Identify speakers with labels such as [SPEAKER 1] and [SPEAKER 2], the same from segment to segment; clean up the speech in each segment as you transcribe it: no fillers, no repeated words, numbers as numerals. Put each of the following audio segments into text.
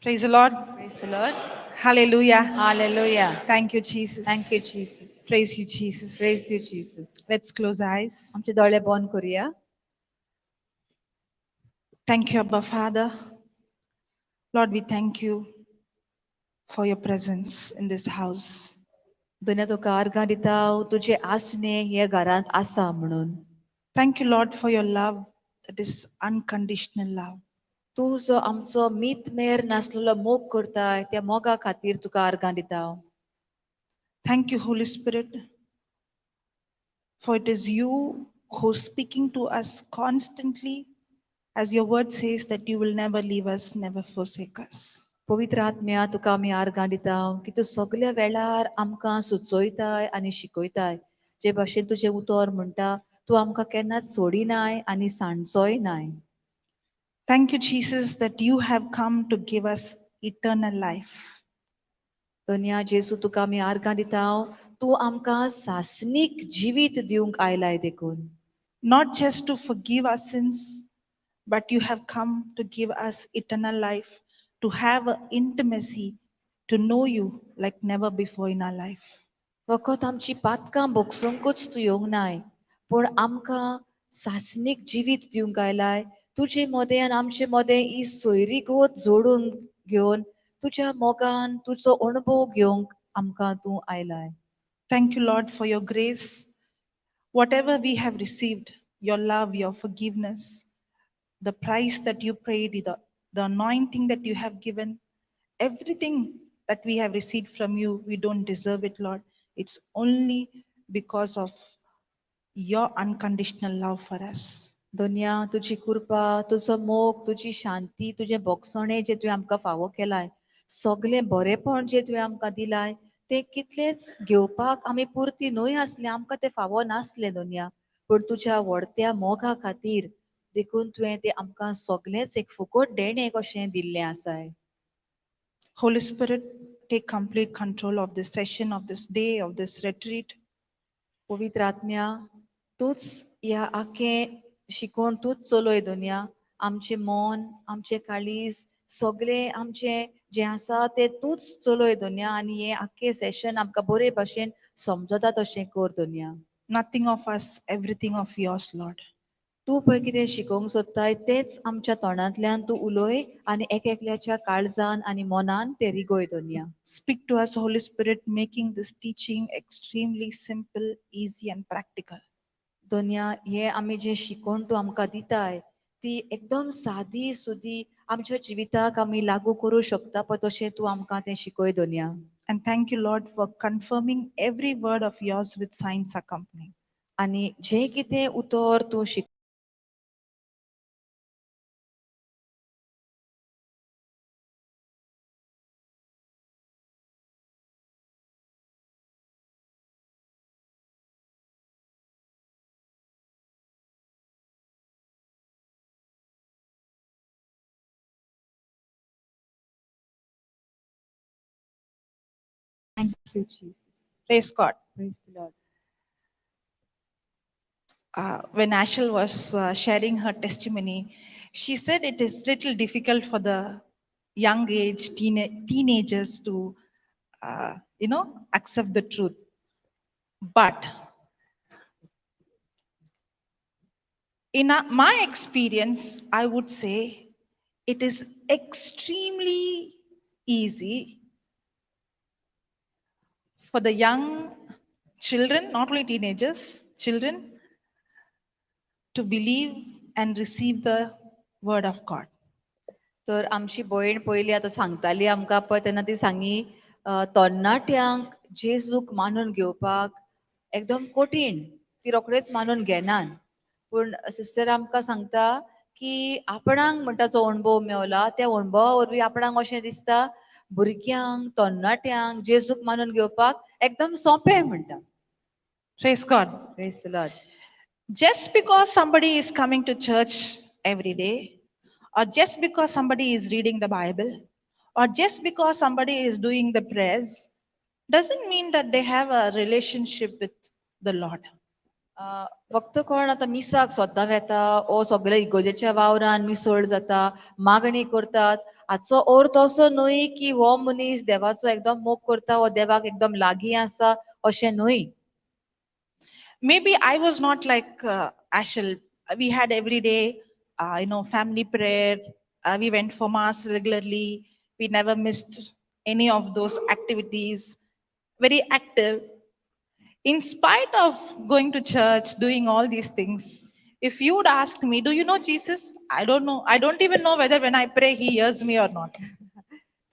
[SPEAKER 1] Praise the Lord.
[SPEAKER 2] Praise the Lord.
[SPEAKER 1] Hallelujah.
[SPEAKER 2] Hallelujah.
[SPEAKER 1] Thank you, Jesus.
[SPEAKER 2] Thank you, Jesus.
[SPEAKER 1] Praise you, Jesus.
[SPEAKER 2] Praise you, Jesus.
[SPEAKER 1] Let's close our eyes.
[SPEAKER 2] आमचे दोळे बंद करूया.
[SPEAKER 1] Thank you, Abba Father. Lord, we thank you for your presence in this house.
[SPEAKER 2] दुनिया तुका अर्घां दिता तुझे आसने हे घरांत आसा म्हणून.
[SPEAKER 1] Thank you, Lord, for your love that is unconditional love.
[SPEAKER 2] तू जो आमचो मीत मेर नासलेलो मोग करताय त्या मोगा खातीर तुका अर्घां दिता.
[SPEAKER 1] Thank you, Holy Spirit, for it is you who's speaking to us constantly, as your word says that you will never leave us, never forsake us.
[SPEAKER 2] पवित्र आत्म्या तुका आमी अर्घां दिता की तू सगळ्या वेळार आमकां सुचोयताय आनी शिकयताय. जे भाशेन तुजें उतर म्हणटा तू आमकां केन्नाच सोडिनाय आनी सांडचोय नाय.
[SPEAKER 1] Thank you, Jesus, that you have come to give us eternal life.
[SPEAKER 2] धन्या जेसू तुका आमी अर्घां दिता तू आमकां सासनीक जिवीत दिवंक आयलाय देखून.
[SPEAKER 1] Not just to forgive our sins, but you have come to give us eternal life, to have an intimacy, to know you like never before in our life.
[SPEAKER 2] फकत आमची पातकां भोगसूंकूच तू येवंक नाय पूण आमकां सासनीक जिवीत दिवंक आयलाय. तुजे मदें आनी आमचे मदें ही सोयरीगत जोडून घेवन तुज्या मोगान तुजो अणभव घेवंक आमकां तू आयलाय.
[SPEAKER 1] Thank you, Lord, for your grace. Whatever we have received, your love, your forgiveness, the price that you paid, the anointing that you have given, everything that we have received from you, we don't deserve it, Lord. It's only because of your unconditional love for us.
[SPEAKER 2] दुनिया तुजी कृपा तुजो मोग तुजी शांती तुझे भोगसणे जे तुवें आमकां फावो केलाय सगळें बरेपण जे तुवें आमकां दिलाय ते कितलेच घेवपाक आमी पुर्ती न्हय आसले आमकां ते फावो नासले दुनिया पूण तुज्या व्हडत्या मोगा खातीर देखून तुवें ते आमकां सगळेंच एक फुकट देणे कशें दिल्लें आसाय.
[SPEAKER 1] Holy Spirit, take complete control of this session, of this day, of this retreat.
[SPEAKER 2] पवित्र आत्म्या तूच ह्या आख्खें शिकोवन तूच चलय दुनिया. आमचें मन आमचें काळीज सगळें आमचें जें आसा तें तूच चलय दुनिया आनी हें आख्खें सेशन आमकां बरे भाशेन समजता तशें कर दुनिया.
[SPEAKER 1] Nothing of us, everything of yours, Lord.
[SPEAKER 2] तूं पळय कितें शिकोवंक सोदताय तेंच आमच्या तोंडांतल्यान तूं उलय आनी एकेकल्याच्या काळजान आनी मनान तें रिगय दुनिया.
[SPEAKER 1] Speak to us, Holy Spirit, making this teaching extremely simple, easy, and practical.
[SPEAKER 2] दुनिया हे आमी जें शिकोवन तूं आमकां दिताय ती एकदम सादी सुदी आमच्या जिविताक आमी लागू करूं शकता पळय तशें तूं आमकां तें शिकय दुनिया.
[SPEAKER 1] And thank you, Lord, for confirming every word of yours with signs accompanying.
[SPEAKER 2] आनी जें कितें उतर तूं Thank you, Jesus.
[SPEAKER 1] Praise God.
[SPEAKER 2] Praise the Lord.
[SPEAKER 1] When Ashel was sharing her testimony, she said it is little difficult for the young age teenagers to, accept the truth. But in my experience, I would say it is extremely easy for the young children, not only teenagers, children, to believe and receive the word of God.
[SPEAKER 2] तर आमची भयण पयली आतां सांगताली आमकां पळय तेन्ना ती सांगी तरणाट्यांक जेजूक मानून घेवपाक एकदम कठीण ती रोखडेच मानून घेनात पूण सिस्टर आमकां सांगता की आपणाक म्हणटा जो अणभव मेवला त्या अणभवा वरवीं आपणाक अशें दिसता भुरग्यांक तरणाट्यांक जेजूक मानून घेवपाक एकदम सोंपें म्हणटा.
[SPEAKER 1] Praise God.
[SPEAKER 2] Praise the Lord.
[SPEAKER 1] Just because somebody is coming to church every day, or just because somebody is reading the Bible, or just because somebody is doing the prayers, doesn't mean that they have a relationship with the Lord.
[SPEAKER 2] फक्त कोण आतां मिसाक सोद्दां वेता ओ सगळे इगोजेच्या वावरान मिसळ जाता मागणी करतात हाचो अर्थ असो न्हय की हो मनीस देवाचो एकदम मोग करता हो देवाक एकदम लागीं आसा अशें न्हय.
[SPEAKER 1] Maybe I was not like Ashel. We had every day, family prayer. We went for mass regularly. We never missed any of those activities. Very active. In spite of going to church, doing all these things, if you would ask me, do you know Jesus? I don't know. I don't even know whether when I pray, he hears me or not.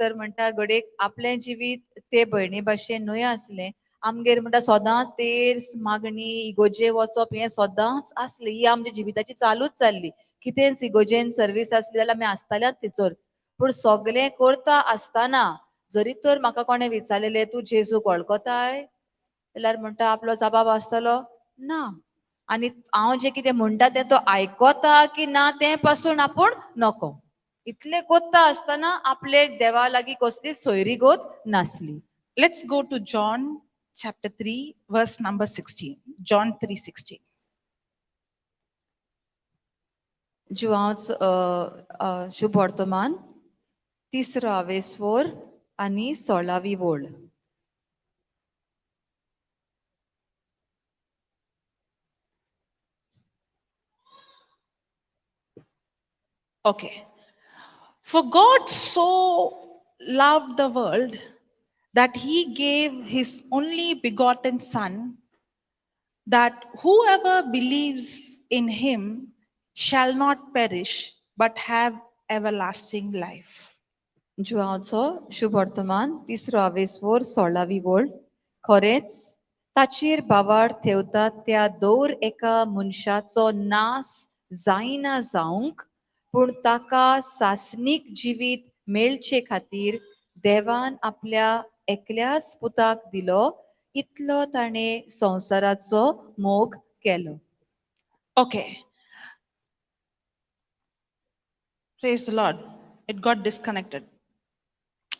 [SPEAKER 2] तर म्हणटा घडये आपलें जिवीत ते भयणी भाशेन न्हय आसलें आमगेर म्हणटा सदांच तेर्स मागणी इगोजे वचप हें सदांच आसलें ही आमच्या जिविताची चालूच जाल्ली कितेंच इगोजेन सर्वीस आसली जाल्यार आमी आसताल्याच थंयसर पूण सगळें करता आसतना जरी तर म्हाका कोणें विचारलेलें तूं जेजूक वळखताय जाल्यार म्हणटा आपलो जबाब आसतलो ना आनी हांव जें कितें म्हणटा तें तो आयकता की ना तें पासून आपूण नको इतलें कोत्ता आसतना आपले देवा लागीं कसलीच सोयरीगोत नासली.
[SPEAKER 1] Let's go to John chapter 3, verse number 16. John 3:16.
[SPEAKER 2] जुआंच शुभ वर्तमान 3 स्वर आनी 16वी ओळ.
[SPEAKER 1] Okay. For God so loved the world that he gave his only begotten Son, that whoever believes in him shall not perish but have everlasting life.
[SPEAKER 2] जुआंचो शुभ वर्तमान 3 स्वर 16वी ओळ. खरेंच ताचेर बाबार ठेवतात त्या दर एका मनशाचो नास जायना जावंक पूण ताका सासनीक जिवीत मेळचे खातीर देवान आपल्या एकल्याच पुताक दिलो इतलो ताणें संवसाराचो मोग केलो.
[SPEAKER 1] Okay. Praise the Lord. It got disconnected.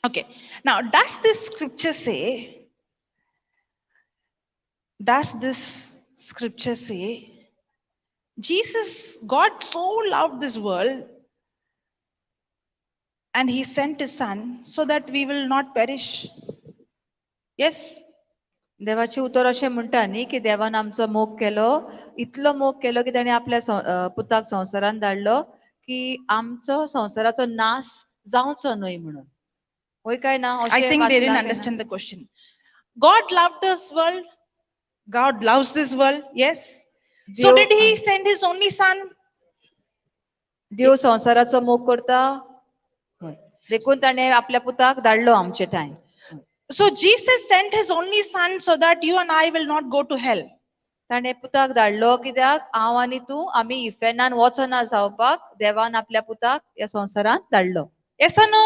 [SPEAKER 1] Okay. Now, does this scripture say, Jesus, God so loved this world and he sent his son so that we will not perish? Yes.
[SPEAKER 2] देवाचे उतर अशें म्हणटा न्ही की देवान आमचो मोग केलो इतलो मोग केलो की ताणें आपल्या पुताक संवसारान धाडलो की आमचो संवसाराचो नाश जावचो न्हय म्हणून होय काय ना
[SPEAKER 1] I
[SPEAKER 2] अशें
[SPEAKER 1] think they didn't
[SPEAKER 2] वाचलां काय ना?
[SPEAKER 1] understand the question. God loved this world. God loves this world. Yes. So
[SPEAKER 2] Dev
[SPEAKER 1] did he send his only son?
[SPEAKER 2] देव संवसाराचो मोग करता होय देखून ताणें आपल्या पुताक धाडलो आमचे थंय.
[SPEAKER 1] So Jesus sent his only son so that you and I will not go to hell.
[SPEAKER 2] ताणें पुताक धाडलो कित्याक हांव आनी तूं आमी इफेनान वचना जावपाक देवान आपल्या पुताक ह्या संवसारान धाडलो.
[SPEAKER 1] Yes or no?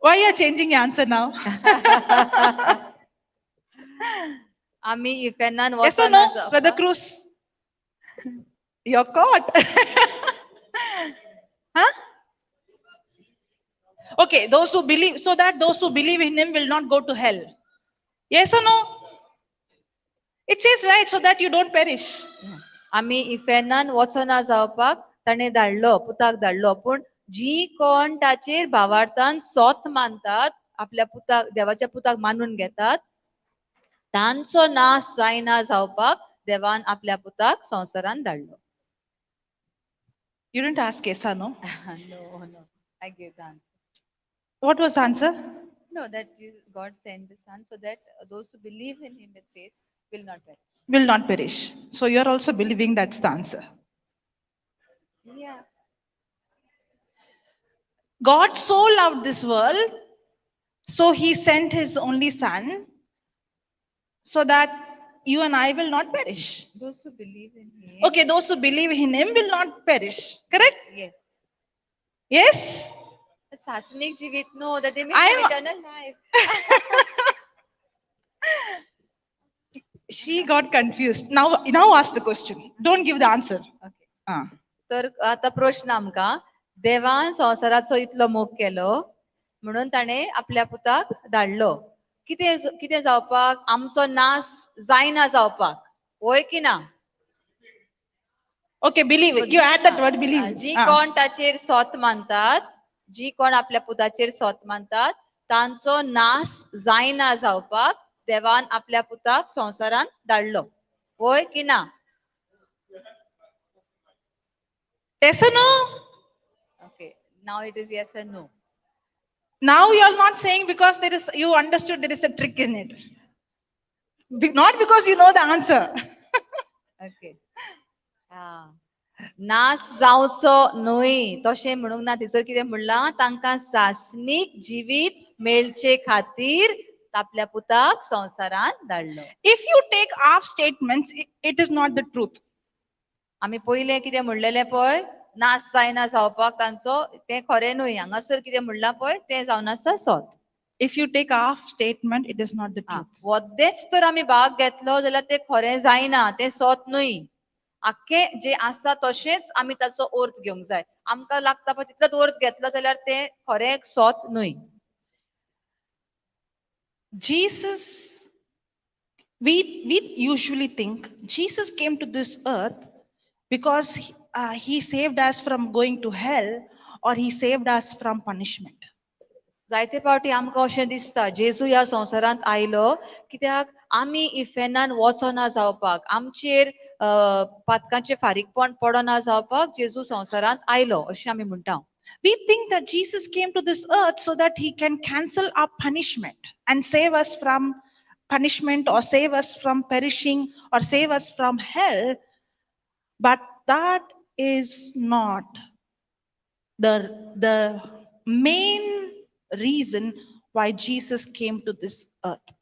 [SPEAKER 1] Why are you changing your answer now?
[SPEAKER 2] आमी इफेनान
[SPEAKER 1] Yes or
[SPEAKER 2] वचना
[SPEAKER 1] no, Brother
[SPEAKER 2] जावपाक
[SPEAKER 1] Cruz? You're caught. Huh? Okay, those who believe, so that those who believe in him will not go to hell. Yes or no? It says right, so that you don't perish.
[SPEAKER 2] आमी इफेनान वचना जावपाक ताणें धाडलो पुताक धाडलो पूण जी कोण ताचेर भावार्थान सोत मानतात आपल्या पुताक देवाच्या पुताक मानून घेतात तांचो नाश जायना जावपाक देवान आपल्या पुताक संवसारान धाडलो.
[SPEAKER 1] You didn't ask yes or no.
[SPEAKER 2] No, I gave the answer.
[SPEAKER 1] What was the answer?
[SPEAKER 2] No, that God sent the Son so that those who believe in Him with faith will not perish.
[SPEAKER 1] Will not perish. So you're also believing that's the answer.
[SPEAKER 2] Yeah.
[SPEAKER 1] God so loved this world, so he sent his only son, so that you and I will not perish.
[SPEAKER 2] Those who believe in Him.
[SPEAKER 1] Okay, those who believe in him will not perish. Correct?
[SPEAKER 2] Yes.
[SPEAKER 1] Yes?
[SPEAKER 2] It's Hashanik Jivit. No, that they may
[SPEAKER 1] I
[SPEAKER 2] have
[SPEAKER 1] am-
[SPEAKER 2] eternal life.
[SPEAKER 1] She got confused. Now ask the question. Don't give the answer.
[SPEAKER 2] Okay.
[SPEAKER 1] Ah.
[SPEAKER 2] तर आता प्रश्न आमकां देवान संवसाराचो इतलो मोग केलो म्हणून ताणें आपल्या पुताक धाडलो कितें जावपाक आमचो नाश जायना जावपाक होय की ना
[SPEAKER 1] Okay, believe it. You add that word believe.
[SPEAKER 2] जी कोण ताचेर सोत मानतात जी कोण आपल्या पुताचेर सोत मानतात तांचो नाश जायना जावपाक देवान आपल्या पुताक संवसारान धाडलो होय की ना
[SPEAKER 1] Yes or no?
[SPEAKER 2] Okay now it is yes and no
[SPEAKER 1] Now you are not saying because you understood there is a trick in it. Not because you know the answer.
[SPEAKER 2] Okay नाश जावचो न्हय तशें म्हणूंक ना थंयसर कितें म्हणलां तांकां सासणीक जिवीत मेळचे खातीर आपल्या पुताक संवसारांत धाडलो
[SPEAKER 1] If you take half statements, it is not the truth.
[SPEAKER 2] आमी पयलें कितें म्हणलेलें पळय नाश जायना जावपाक तांचो तें खरें न्हय हांगासर कितें म्हणलां पळय तें जावन आसा सोत
[SPEAKER 1] If you take half statement, it is not the truth.
[SPEAKER 2] वद्देच तर आमी भाग घेतलो जाल्यार तें खरें जायना तें सोत न्हय आख्खें जें आसा तशेंच आमी ताचो अर्थ घेवंक जाय आमकां लागता पळय तितलोच अर्थ घेतलो जाल्यार तें खरें सोत न्हय
[SPEAKER 1] Jesus, we usually think Jesus came to this earth because he saved us from going to hell or he saved us from punishment.
[SPEAKER 2] जायते फावटी आमकां अशें दिसता जेजू ह्या संवसारांत आयलो कित्याक आमी इफेनान वचना जावपाक आमचेर पातकांचें फारीकपण पडना जावपाक जेजू संवसारांत आयलो अशें आमी म्हणटा
[SPEAKER 1] We think that Jesus came to this earth so that he can cancel our punishment and save us from punishment or save us from perishing or save us from hell. But that is not the main reason why Jesus came to this earth.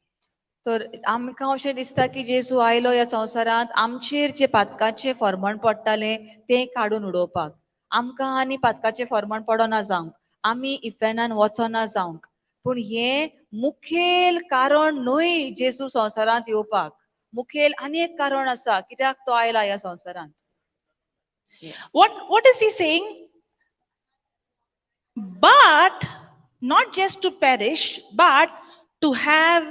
[SPEAKER 2] तर आमकां अशें दिसता की जेजू आयलो ह्या संवसारांत आमचेर जे पातकाचें फर्मण पडटालें तें काडून उडोवपाक आमकां आनी पातकाचें फर्मण पडना जावंक आमी इफेनान वचना जावंक पूण हें मुखेल कारण न्हय जेजू संवसारांत येवपाक मुखेल आनी एक कारण आसा कित्याक तो आयला ह्या संवसारांत
[SPEAKER 1] What is he saying? But not just to perish, but to have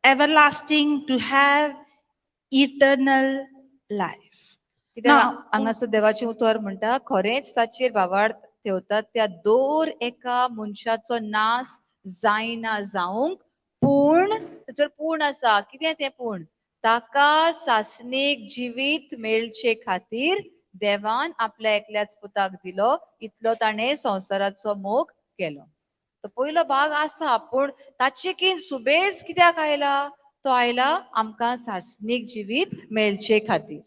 [SPEAKER 1] everlasting, to have eternal life.
[SPEAKER 2] कित्याक हांगासर देवाचें उतर म्हणटा खरेंच ताचेर भावार्थ ठेवतात त्या दोर एका मनशाचो नाश जायना जावंक पूण ताचेर पूण आसा कितें तें पूण ताका सासणीक जिवीत मेळचे खातीर देवान आपल्या एकल्याच पुताक दिलो इतलो ताणें संवसाराचो मोग केलो तो पयलो भाग आसा पूण ताची की सुबेज कित्याक आयला तो आयला आमकां सासणीक जिवीत मेळचे खातीर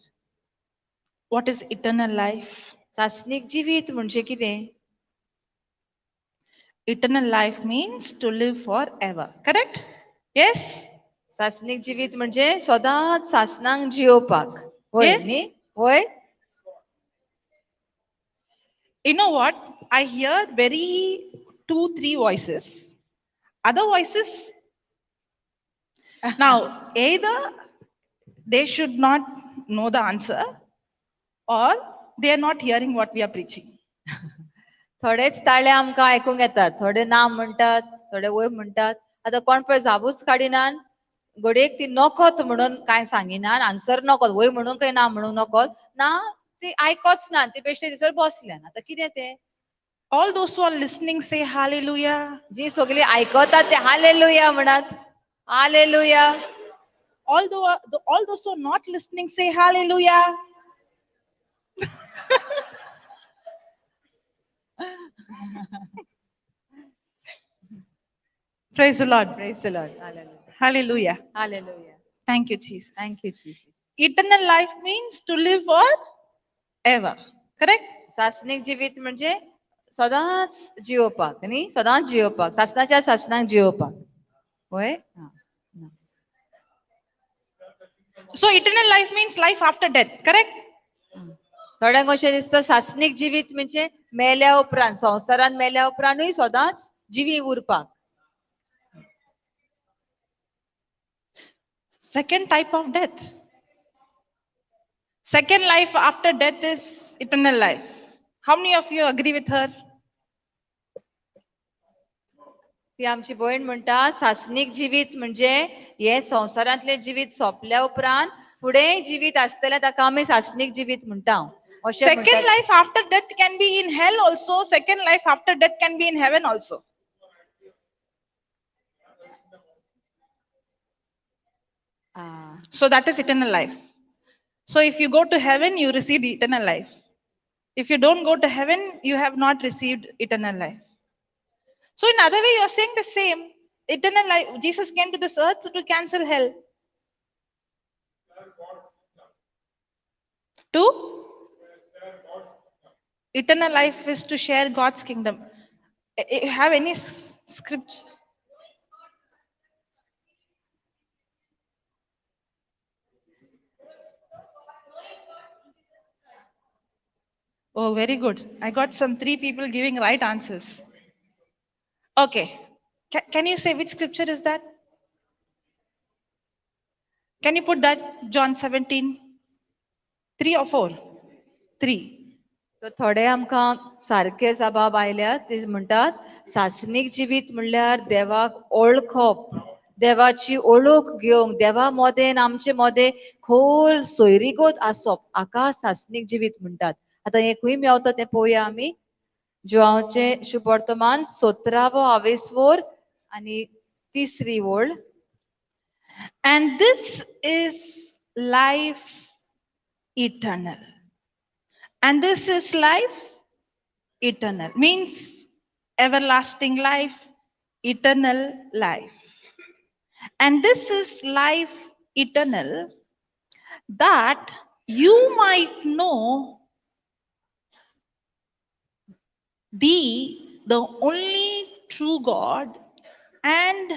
[SPEAKER 1] What is eternal life?
[SPEAKER 2] सासणीक जिवीत म्हणजे कितें
[SPEAKER 1] Eternal life means to live forever. Correct? Yes?
[SPEAKER 2] सासणीक जिवीत म्हणजे सदांच सासणांक जियोवपाक होय न्ही होय
[SPEAKER 1] You know what? I hear very 2-3 voices. Other voices. Now, either they should not know the answer or they are not hearing what we are preaching.
[SPEAKER 2] थोडेच ताळे आमकां आयकूंक येतात थोडे ना म्हणटात थोडे वय म्हणटात आतां कोण पळय जाबूच काडिनान घडयेक ती नकोत म्हणून कांय सांगिनान आन्सर नकोत वय म्हणून काय ना म्हणूंक नकोत ना ती आयकोच ना ती बेश्टे थंयसर बसल्यान आतां कितें तें
[SPEAKER 1] All those who are listening say hallelujah.
[SPEAKER 2] जी सगळीं आयकतात ते हालेलुया म्हणत hallelujah
[SPEAKER 1] All those who are not listening say hallelujah. Praise the Lord.
[SPEAKER 2] Praise the Lord. Hallelujah.
[SPEAKER 1] Hallelujah.
[SPEAKER 2] Hallelujah.
[SPEAKER 1] Thank you, Jesus.
[SPEAKER 2] Thank you, Jesus.
[SPEAKER 1] Eternal life means to live forever. Correct?
[SPEAKER 2] सासणीक जिवीत म्हणजे सदांच जियोवपाक न्ही सदांच जियोवपाक सासणाच्या सासणाक जियोवपाक होय
[SPEAKER 1] So eternal life means life after death. Correct?
[SPEAKER 2] थोड्यांक अशें दिसता सासणीक जिवीत म्हणजे मेल्या उपरांत संवसारांत मेल्या उपरांतूय सदांच जिवी उरपाक
[SPEAKER 1] Second type of death. Second life after death is eternal life. How many of you agree with her?
[SPEAKER 2] ती आमची भयण म्हणटा सासणीक जिवीत म्हणजे हे संवसारांतले जिवीत सोंपल्या उपरांत फुडें जिवीत आसतलें ताका आमी सासणीक जिवीत म्हणटा अशें
[SPEAKER 1] Second
[SPEAKER 2] म्हणटात.
[SPEAKER 1] life after death can be in hell also. Second life after death can be in heaven also.
[SPEAKER 2] Ah.
[SPEAKER 1] So that is eternal life. So if you go to heaven, you receive eternal life. If you don't go to heaven, you have not received eternal life. So in other way, you are saying the same. Eternal life. Jesus came to this earth to cancel hell. To eternal life is to share God's kingdom. Have any scripts? Oh, very good. I got some 3 people giving right answers. Okay. Can you say which scripture is that? Can you put that? John 17, 3 or 4? 3.
[SPEAKER 2] तर थोडे आमकां सारके जबाब आयल्यात ते म्हणटात सासणीक जिवीत म्हणल्यार देवाक ओळखप देवाची ओळख घेवंक देवा मोदेन आमचे मोदे खोल सोयरीगत आसप हाका सासणीक जिवीत म्हणटात. आतां हे खंय मेवता तें पळोवया आमी. जुआंवचे शुभ वर्तमान 17 आनी 3 ओळ.
[SPEAKER 1] And this is life eternal. And this is life eternal. Means everlasting life, eternal life. And this is life eternal, that you might know thee, the only true God, and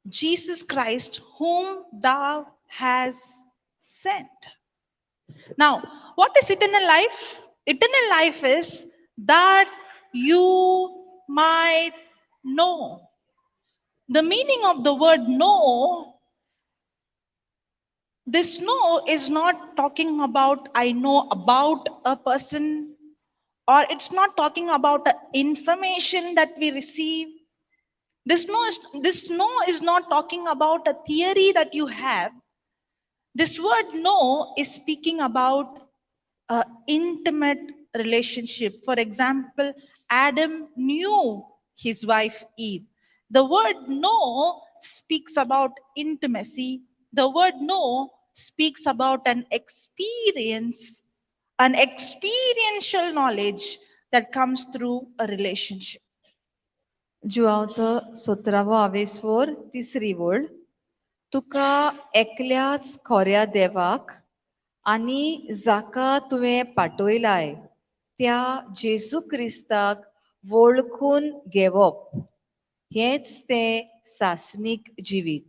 [SPEAKER 1] Jesus Christ, whom thou hast sent. Now, what is eternal life? Eternal life is that you might know. The meaning of the word know, this know is not talking about I know about a person, or it's not talking about the information that we receive. This know is not talking about a theory that you have. This word know is speaking about an intimate relationship. For example, Adam knew his wife Eve. The word know speaks about intimacy. The word know speaks about an experience, an experiential knowledge that comes through a relationship.
[SPEAKER 2] जुआंवचो 17 3 ओळ. तुका एकल्याच खोऱ्या देवाक आनी जाका तुवें पाटयलाय त्या जेजू क्रिस्ताक वळखून घेवप हेच तें सासणीक जिवीत.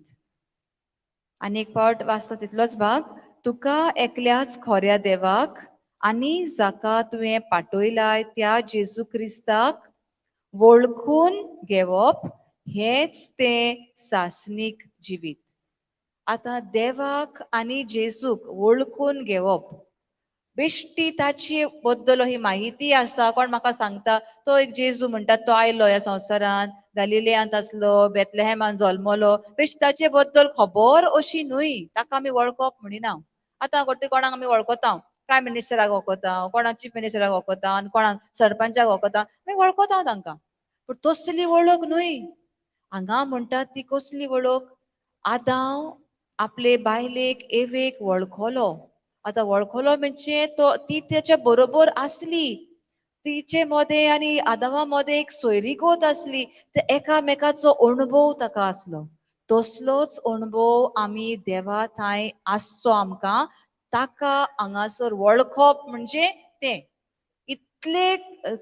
[SPEAKER 2] आनी एक पावट वाचता तितलोच भाग. तुका एकल्याच खोऱ्या देवाक आनी जाका तुवें पाटयलाय त्या जेजू क्रिस्ताक वळखून घेवप हेच तें सासणीक जिवीत. आतां देवाक आनी जेजूक वळखून घेवप बेश्टी ताचे बद्दल ही माहिती आसा. कोण म्हाका सांगता तो एक जेजू म्हणटा तो आयलो ह्या संवसारांत गलिलेयांत आसलो बेतलेहेमांत जल्मलो बेश्टी ताचे बद्दल खबर अशी न्हय ताका आमी वळखप म्हणिना. आतां घडटे कोणाक आमी वळखता प्रायम मिनिस्टराक वळखता कोणाक चीफ मिनिस्टराक वळखता आनी कोणाक सरपंचाक वळखता आमी वळखता तांकां. पूण तसली वळख न्हय हांगा म्हणटात ती कसली वळख. आदांव आपले बायलेक एवेक वळखलो. आतां वळखलो म्हणजे तो ती त्याच्या बरोबर आसली तिचे मोदे आनी आदामा मोदे एक सोयरीगत आसली ते एकामेकाचो अणभव ताका आसलो. तसलोच अणभव आमी देवा थंय आसचो आमकां ताका हांगासर वळखप म्हणजे तें इतले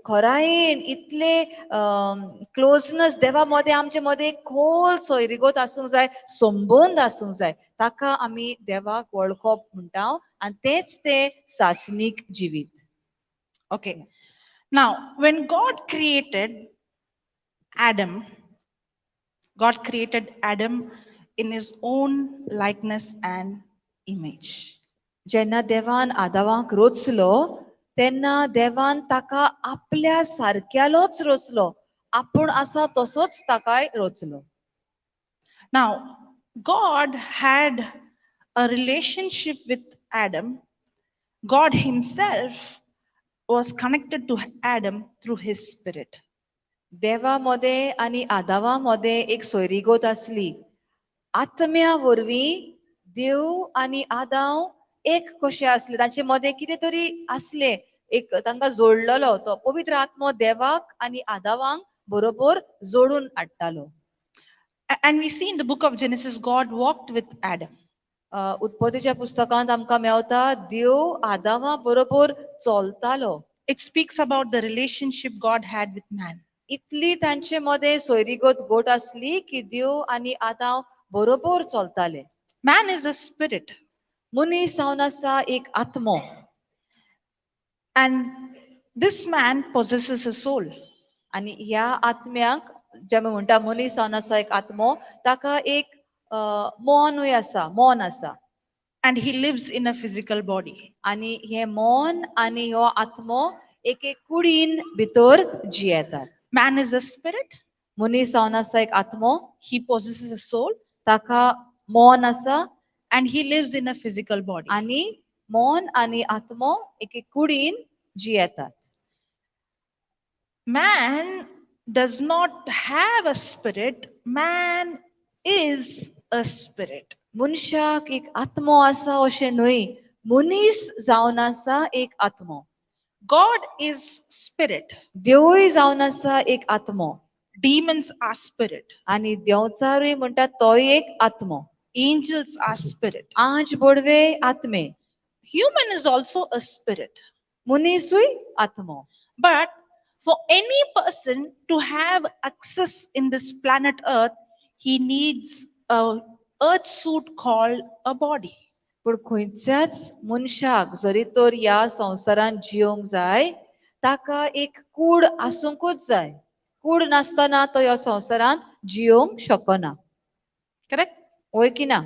[SPEAKER 2] खरायेन इतले क्लोजनस देवा मोदे आमचे मोदे खोल सोयरीगत आसूंक जाय संबंद आसूंक जाय ताका आमी देवाक वळखप म्हणटा आनी तेच तें सासणीक जिवीत.
[SPEAKER 1] Okay. Now, when God created Adam in his own likeness and image.
[SPEAKER 2] जेन्ना देवान आदामाक रचलो तेन्ना देवान ताका आपल्या सारक्यालोच रचलो आपूण आसा तसोच ताकाय रचलो.
[SPEAKER 1] Now, God had a relationship with Adam. God Himself was connected to Adam through His Spirit.
[SPEAKER 2] देवामध्ये आणि आदावामध्ये एक सोयरीगोत असली. आत्म्या वरवीं देव आणि आदाव एक कशे असले, तांचे मध्ये कितें तरी असले, एक तांकां जोडलेलो. तो पवित्र आत्मो देवाक आणि आदावांक बरोबर जोडून हाडटालो.
[SPEAKER 1] And we see in the book of Genesis, God walked with Adam.
[SPEAKER 2] उत्पत्तीच्या पुस्तकांत आमकां मेवता देव आदावा बरोबर चलतालो.
[SPEAKER 1] It speaks about the relationship God had with man.
[SPEAKER 2] इतली तांचे मध्ये सोयरीगत गोट असली की देव आणि आदाव बरोबर चलताले.
[SPEAKER 1] Man is a spirit.
[SPEAKER 2] मनीस जावन आसा एक आत्मो.
[SPEAKER 1] And this man possesses a soul.
[SPEAKER 2] आणि ह्या आत्म्याक जे आमी म्हणटा मनीस जावन आसा एक आत्मो, ताका एक मनूय आसा, मन आसा.
[SPEAKER 1] And he lives in a physical body.
[SPEAKER 2] आणि हे मन आणि हो आत्मो एक एक कुडीन भितर जियेतात.
[SPEAKER 1] Man is a spirit.
[SPEAKER 2] मनीस जावन आसा एक आत्मो.
[SPEAKER 1] He possesses a soul.
[SPEAKER 2] ताका मन आसा.
[SPEAKER 1] And he lives in a physical body.
[SPEAKER 2] आणि मन आणि आत्मो एक एक कुडीन जियेतात.
[SPEAKER 1] Man does not have a spirit. Man is a spirit.
[SPEAKER 2] मनशाक एक आत्मो आसा अशें न्हय. मनीस जावन आसा एक आत्मो.
[SPEAKER 1] God is spirit.
[SPEAKER 2] देवूय जावन आसा एक आत्मो.
[SPEAKER 1] Demons are spirit.
[SPEAKER 2] आणि देवचारूय म्हणटा तोय एक आत्मो.
[SPEAKER 1] Angels are spirit.
[SPEAKER 2] आंज बोडवे आत्मे.
[SPEAKER 1] Human is also a spirit.
[SPEAKER 2] मनीसूय आत्मो.
[SPEAKER 1] But for any person to have access in this planet Earth, he needs a earth suit called a body.
[SPEAKER 2] पण खंयच्याच मनशाक जरी तर ह्या संवसारांत जियोंक जाय, ताका एक कूड आसूंकूच जाय. कूड नासतना तो ह्या संवसारांत जियोंक शकना.
[SPEAKER 1] Correct?
[SPEAKER 2] होय की ना?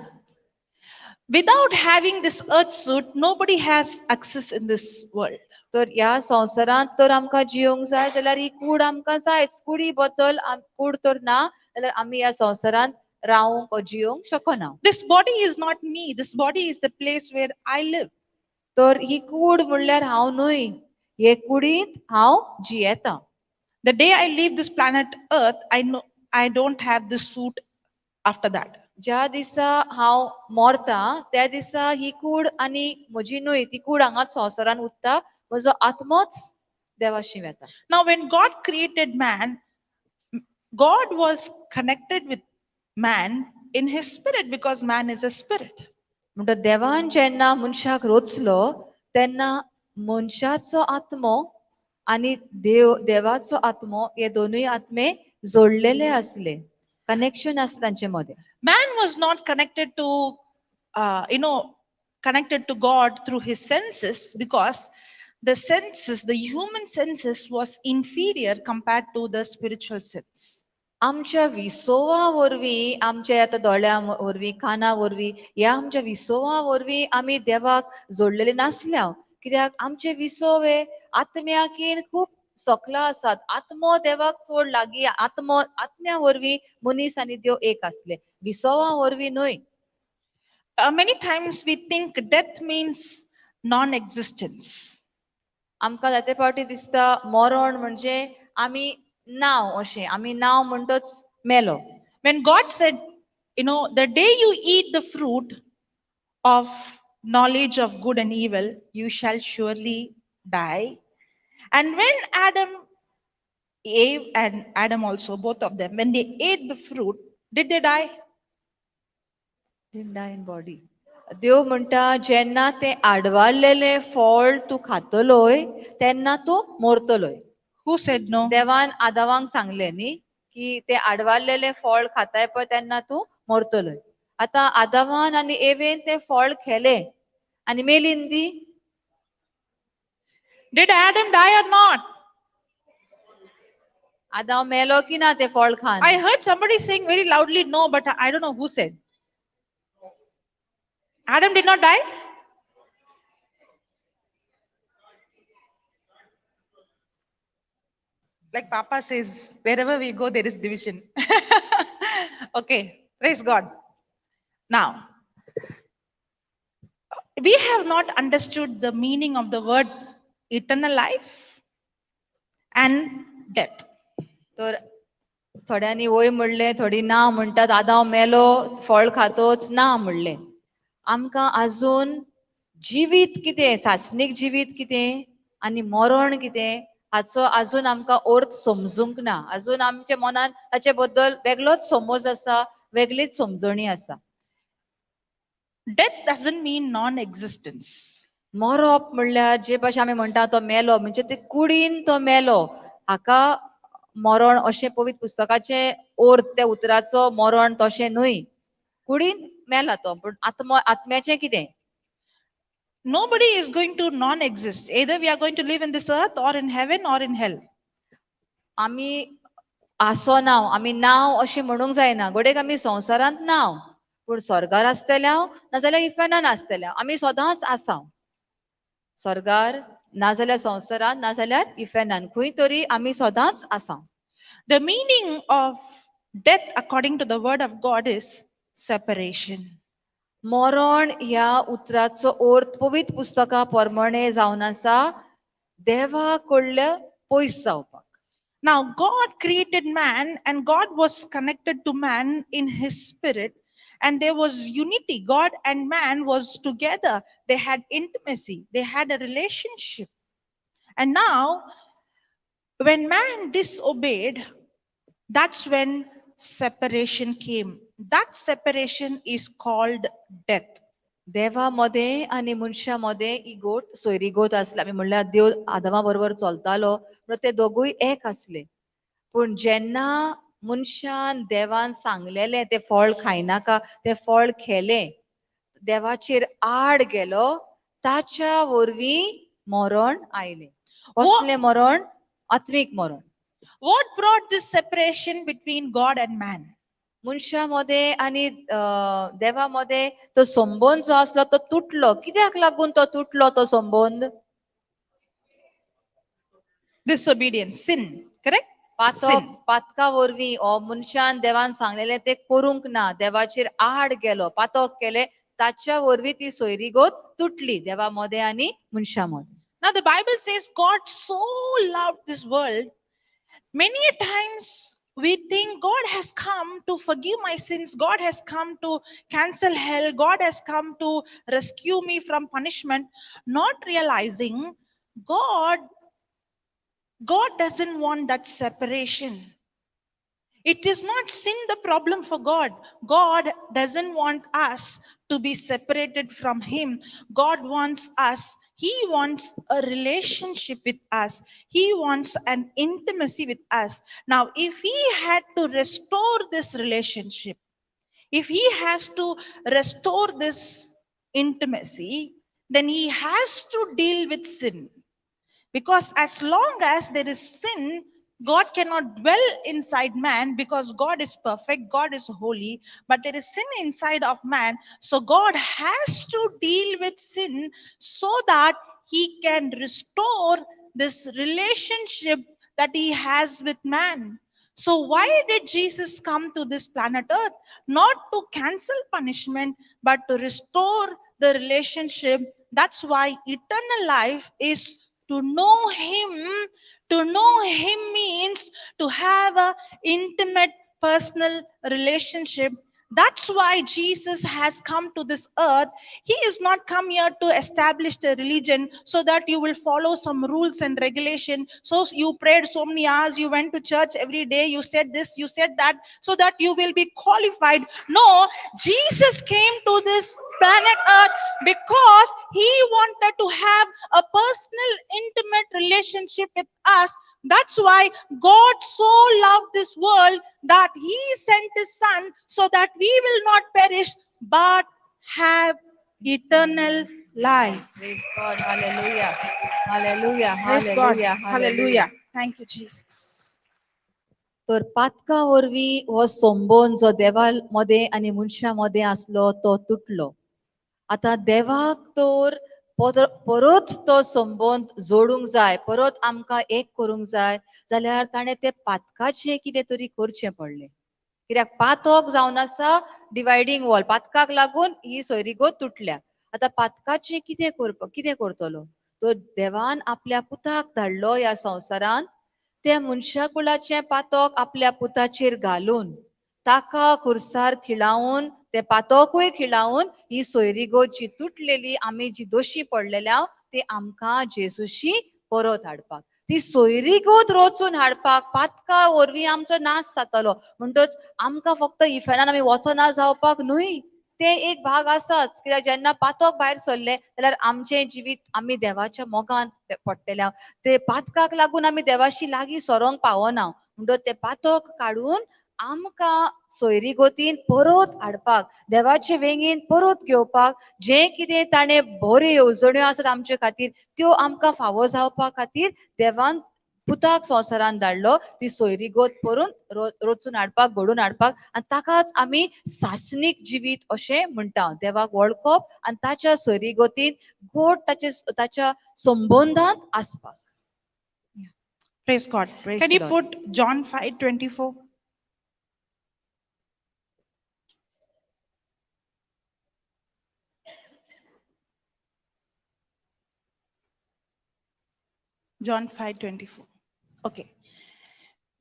[SPEAKER 1] Without having this earth suit, nobody has access in this world.
[SPEAKER 2] तर ह्या संवसारांत तर आमकां जियोंक जाय जाल्यार ही कूड आमकां जायच. कुडी बद्दल कूड तर ना जाल्यार आमी ह्या संवसारांत रावंक जियोंक शकना.
[SPEAKER 1] This body is not me. This body is the place where I live.
[SPEAKER 2] तर ही कूड म्हणल्यार हांव न्हय. हे कुडींत हांव जियेता.
[SPEAKER 1] The day I leave this planet Earth, I know I don't have this suit after that.
[SPEAKER 2] ज्या दिसा हांव मरता त्या दिसा ही कूड आनी म्हजी न्हय ती कूड हांगाच संवसारान उरता. म्हजो आत्मोच देवाशी वेता.
[SPEAKER 1] Now, when God created man, God was connected with man in his spirit because man is a spirit.
[SPEAKER 2] म्हणटा देवान जेन्ना मनशाक रचलो तेन्ना मनशाचो आत्मो आनी देवाचो आत्मो हे दोनूय आत्मे जोडलेले असले. कनेक्शन आसता तांचे मध्ये.
[SPEAKER 1] Man was not connected to, connected to God through his senses because the human senses was inferior compared to the spiritual sense.
[SPEAKER 2] आमच्या विसोवा वरवीं, आमच्या आता दोळ्या वरवीं, काना वरवीं, ह्या आमच्या विसोवा वरवीं आमी देवाक जोडलेले नासल्या. कित्याक आमचे विसोवे आत्म्याकीन खूब सकला आसात. आत्मो देवाक चड लागीं. आत्म्या वरवीं मनीस आनी देव एक आसले. विसोवा वरवीं न्हय.
[SPEAKER 1] Many times we think death means non-existence.
[SPEAKER 2] आमकां जायते फावटी दिसता मरण म्हणजे आमी नाव अशें. आमी नाव म्हणटच मेलो.
[SPEAKER 1] When God said, the day you eat the fruit of knowledge of good and evil, you shall surely die. And when Eve and Adam also, both of them, when they ate the fruit, did they die?
[SPEAKER 2] Didn't die in body. देव म्हणटा जेन्ना ते आडवाळलेले फळ तू खातलोय तेन्ना तू मरतलोय.
[SPEAKER 1] Who said no?
[SPEAKER 2] देवान आदावांक सांगले न्ही की ते आडवाळलेले फळ खाताय पळय तेन्ना तू मरतलोय. आता आदावान आनी एवेन ते फळ खेले आनी मेलीन ती.
[SPEAKER 1] Did Adam die or not?
[SPEAKER 2] आदाव मेलो की ना ते फळ Khan.
[SPEAKER 1] I heard somebody saying very loudly no, but I don't know who said. Adam did not die? Like Papa says, wherever we go, there is division. Okay, praise God. Now, we have not understood the meaning of the word eternal life and death.
[SPEAKER 2] तर थोड्यांनी वय म्हणले, थोडी ना म्हणटात आदां हांव मेलो फळ खातोच ना म्हणले. आमकां अजून जिवीत कितें, सासणीक जिवीत कितें आनी मरण कितें हाचो अजून आमकां अर्थ समजूंक ना. अजून आमच्या मनान ताचे बद्दल वेगळोच समज आसा, वेगळीच समजणी आसा.
[SPEAKER 1] Death doesn't mean non-existence.
[SPEAKER 2] मरप म्हणल्यार जे भाशेन आमी म्हणटा तो मेलो म्हणजे ते कुडीन तो मेलो हाका मरण अशें पवित्र पुस्तकाचे अर्थ त्या उतराचो मरण तशें न्हय. कुडीन मेला तो, पूण आत्म्याचें कितें?
[SPEAKER 1] Nobody is going to non-exist. Either we are going to live in this earth or in heaven or in hell.
[SPEAKER 2] आमी आसोनाव, आमी नाव अशें म्हणूंक जायना. घोडेक आमी संवसारांत नाव, पूण स्वर्गार आसतल्या नाजाल्यार इफेनान आसतल्या आमी सदांच आसा. स्वर्गार नाजाल्यार संवसारांत नाजाल्यार इफेनान खंय तरी आमी सदांच आसा.
[SPEAKER 1] The meaning of death, according to the word of God, is separation.
[SPEAKER 2] मरण ह्या उतराचो अर्थ पवित्र पुस्तका प्रमाणे जावन आसा देवा कडल्या पयस जावपाक.
[SPEAKER 1] Now, God created man and God was connected to man in his spirit, and there was unity. God and man was together. They had intimacy. They had a relationship. And now, when man disobeyed, that's when separation came. That separation is called death.
[SPEAKER 2] देवामध्ये आणि मनशामध्ये इगोट सोयरीगोट आसले. आमी म्हणल्यार देव आदमा बरोबर चलतालो पण ते दोगूय एक आसले. पूण जेन्ना मनशान देवान सांगलेले ते फळ खायनाका ते फळ खेले, देवाचेर आड गेलो, ताच्या वरवीं मरण आयले. असले मरण आत्मीक मरण.
[SPEAKER 1] What brought this separation between God and man?
[SPEAKER 2] मनशामध्ये आणि देवामध्ये तो संबंध जो असलो तो तुटलो. कित्याक लागून तो तुटलो तो संबंध?
[SPEAKER 1] Disobedience, sin, correct?
[SPEAKER 2] पातका वरवीं हो मनशान देवान सांगलेले ते करूंक ना, देवाचेर आड गेलो, पातक केले, ताच्या वरवीं ती सोयरीगोत तुटली देवामध्ये आणि मनशामध्ये.
[SPEAKER 1] Now the Bible says God so loved this world. Many a times we think God has come to forgive my sins. God has come to cancel hell. God has come to rescue me from punishment. Not realizing God doesn't want that separation. It is not sin the problem for God. God doesn't want us to be separated from Him. God wants us. He wants a relationship with us. He wants an intimacy with us. Now, if He had to restore this relationship, if He has to restore this intimacy, then He has to deal with sin. Because as long as there is sin, God cannot dwell inside man because God is perfect, God is holy, but there is sin inside of man. So God has to deal with sin so that He can restore this relationship that He has with man. So, why did Jesus come to this planet Earth? Not to cancel punishment, but to restore the relationship. That's why eternal life is to know Him. To know Him means to have an intimate personal relationship. That's why Jesus has come to this earth. He is not come here to establish the religion so that you will follow some rules and regulation. So you prayed so many hours, you went to church every day, you said this, you said that, so that you will be qualified. No, Jesus came to this planet earth because He wanted to have a personal, intimate relationship with us. That's why God so loved this world that He sent His Son so that we will not perish but have eternal life.
[SPEAKER 2] Praise God. Hallelujah. Hallelujah.
[SPEAKER 1] Praise God.
[SPEAKER 2] Hallelujah.
[SPEAKER 1] Hallelujah. Thank you, Jesus.
[SPEAKER 2] तर पातका वरवीं हो संबंध जो देवा मध्ये आणि मनशा मध्ये आसलो तो तुटलो. आता देवाक तर परत तो संबंध जोडूंक जाय, परत आमकां एक करूंक जाय जाल्यार ताणें ते पातकाचें कितें तरी करचें पडलें. कित्याक पातक जावन आसा डिवायडींग वॉल, पातकाक लागून ही सोयरीगत तुटल्या. आतां पातकाचें कितें करतलो? तो देवान आपल्या पुताक धाडलो ह्या संवसारांत, त्या मनशाकुलाचें पातक आपल्या पुताचेर घालून ताका खुर्सार खिळावून ते पातकूय खिळावून ही सोयरीगत जी तुटलेली आमी जी दोशी पडलेल्या ती आमकां जेजूशी परत हाडपाक, ती सोयरीगत रोचून हाडपाक पातका वरवीं आमचो नाश जातालो. म्हणटच आमकां फक्त इफेनान आमी वचना जावपाक न्हय, ते एक भाग आसाच. कित्याक जेन्ना पातक भायर सरले जाल्यार आमचें जिवीत आमी देवाच्या मोगान पडटल्या. ते पातकाक लागून आमी देवाशी लागीं सरोंक पावना. म्हणटच ते पातक काडून आमकां सोयरीगतीन परत हाडपाक, देवाचे वेंगेन परत घेवपाक, जें कितें ताणें बऱ्यो येवजण्यो आसात आमचे खातीर त्यो आमकां फावो जावपा खातीर देवान पुताक संवसारान धाडलो, ती सोयरीगत परून रचून हाडपाक, घडोवन हाडपाक. आनी ताकाच आमी सासणीक जिवीत अशें म्हणटा. देवाक वळखप आनी ताच्या सोयरीगतीन गोड ताच्या संबंदांत आसपाक.
[SPEAKER 1] Praise God.
[SPEAKER 2] Praise
[SPEAKER 1] Can
[SPEAKER 2] the
[SPEAKER 1] you
[SPEAKER 2] Lord.
[SPEAKER 1] put John 5:24? John 5:24. Okay.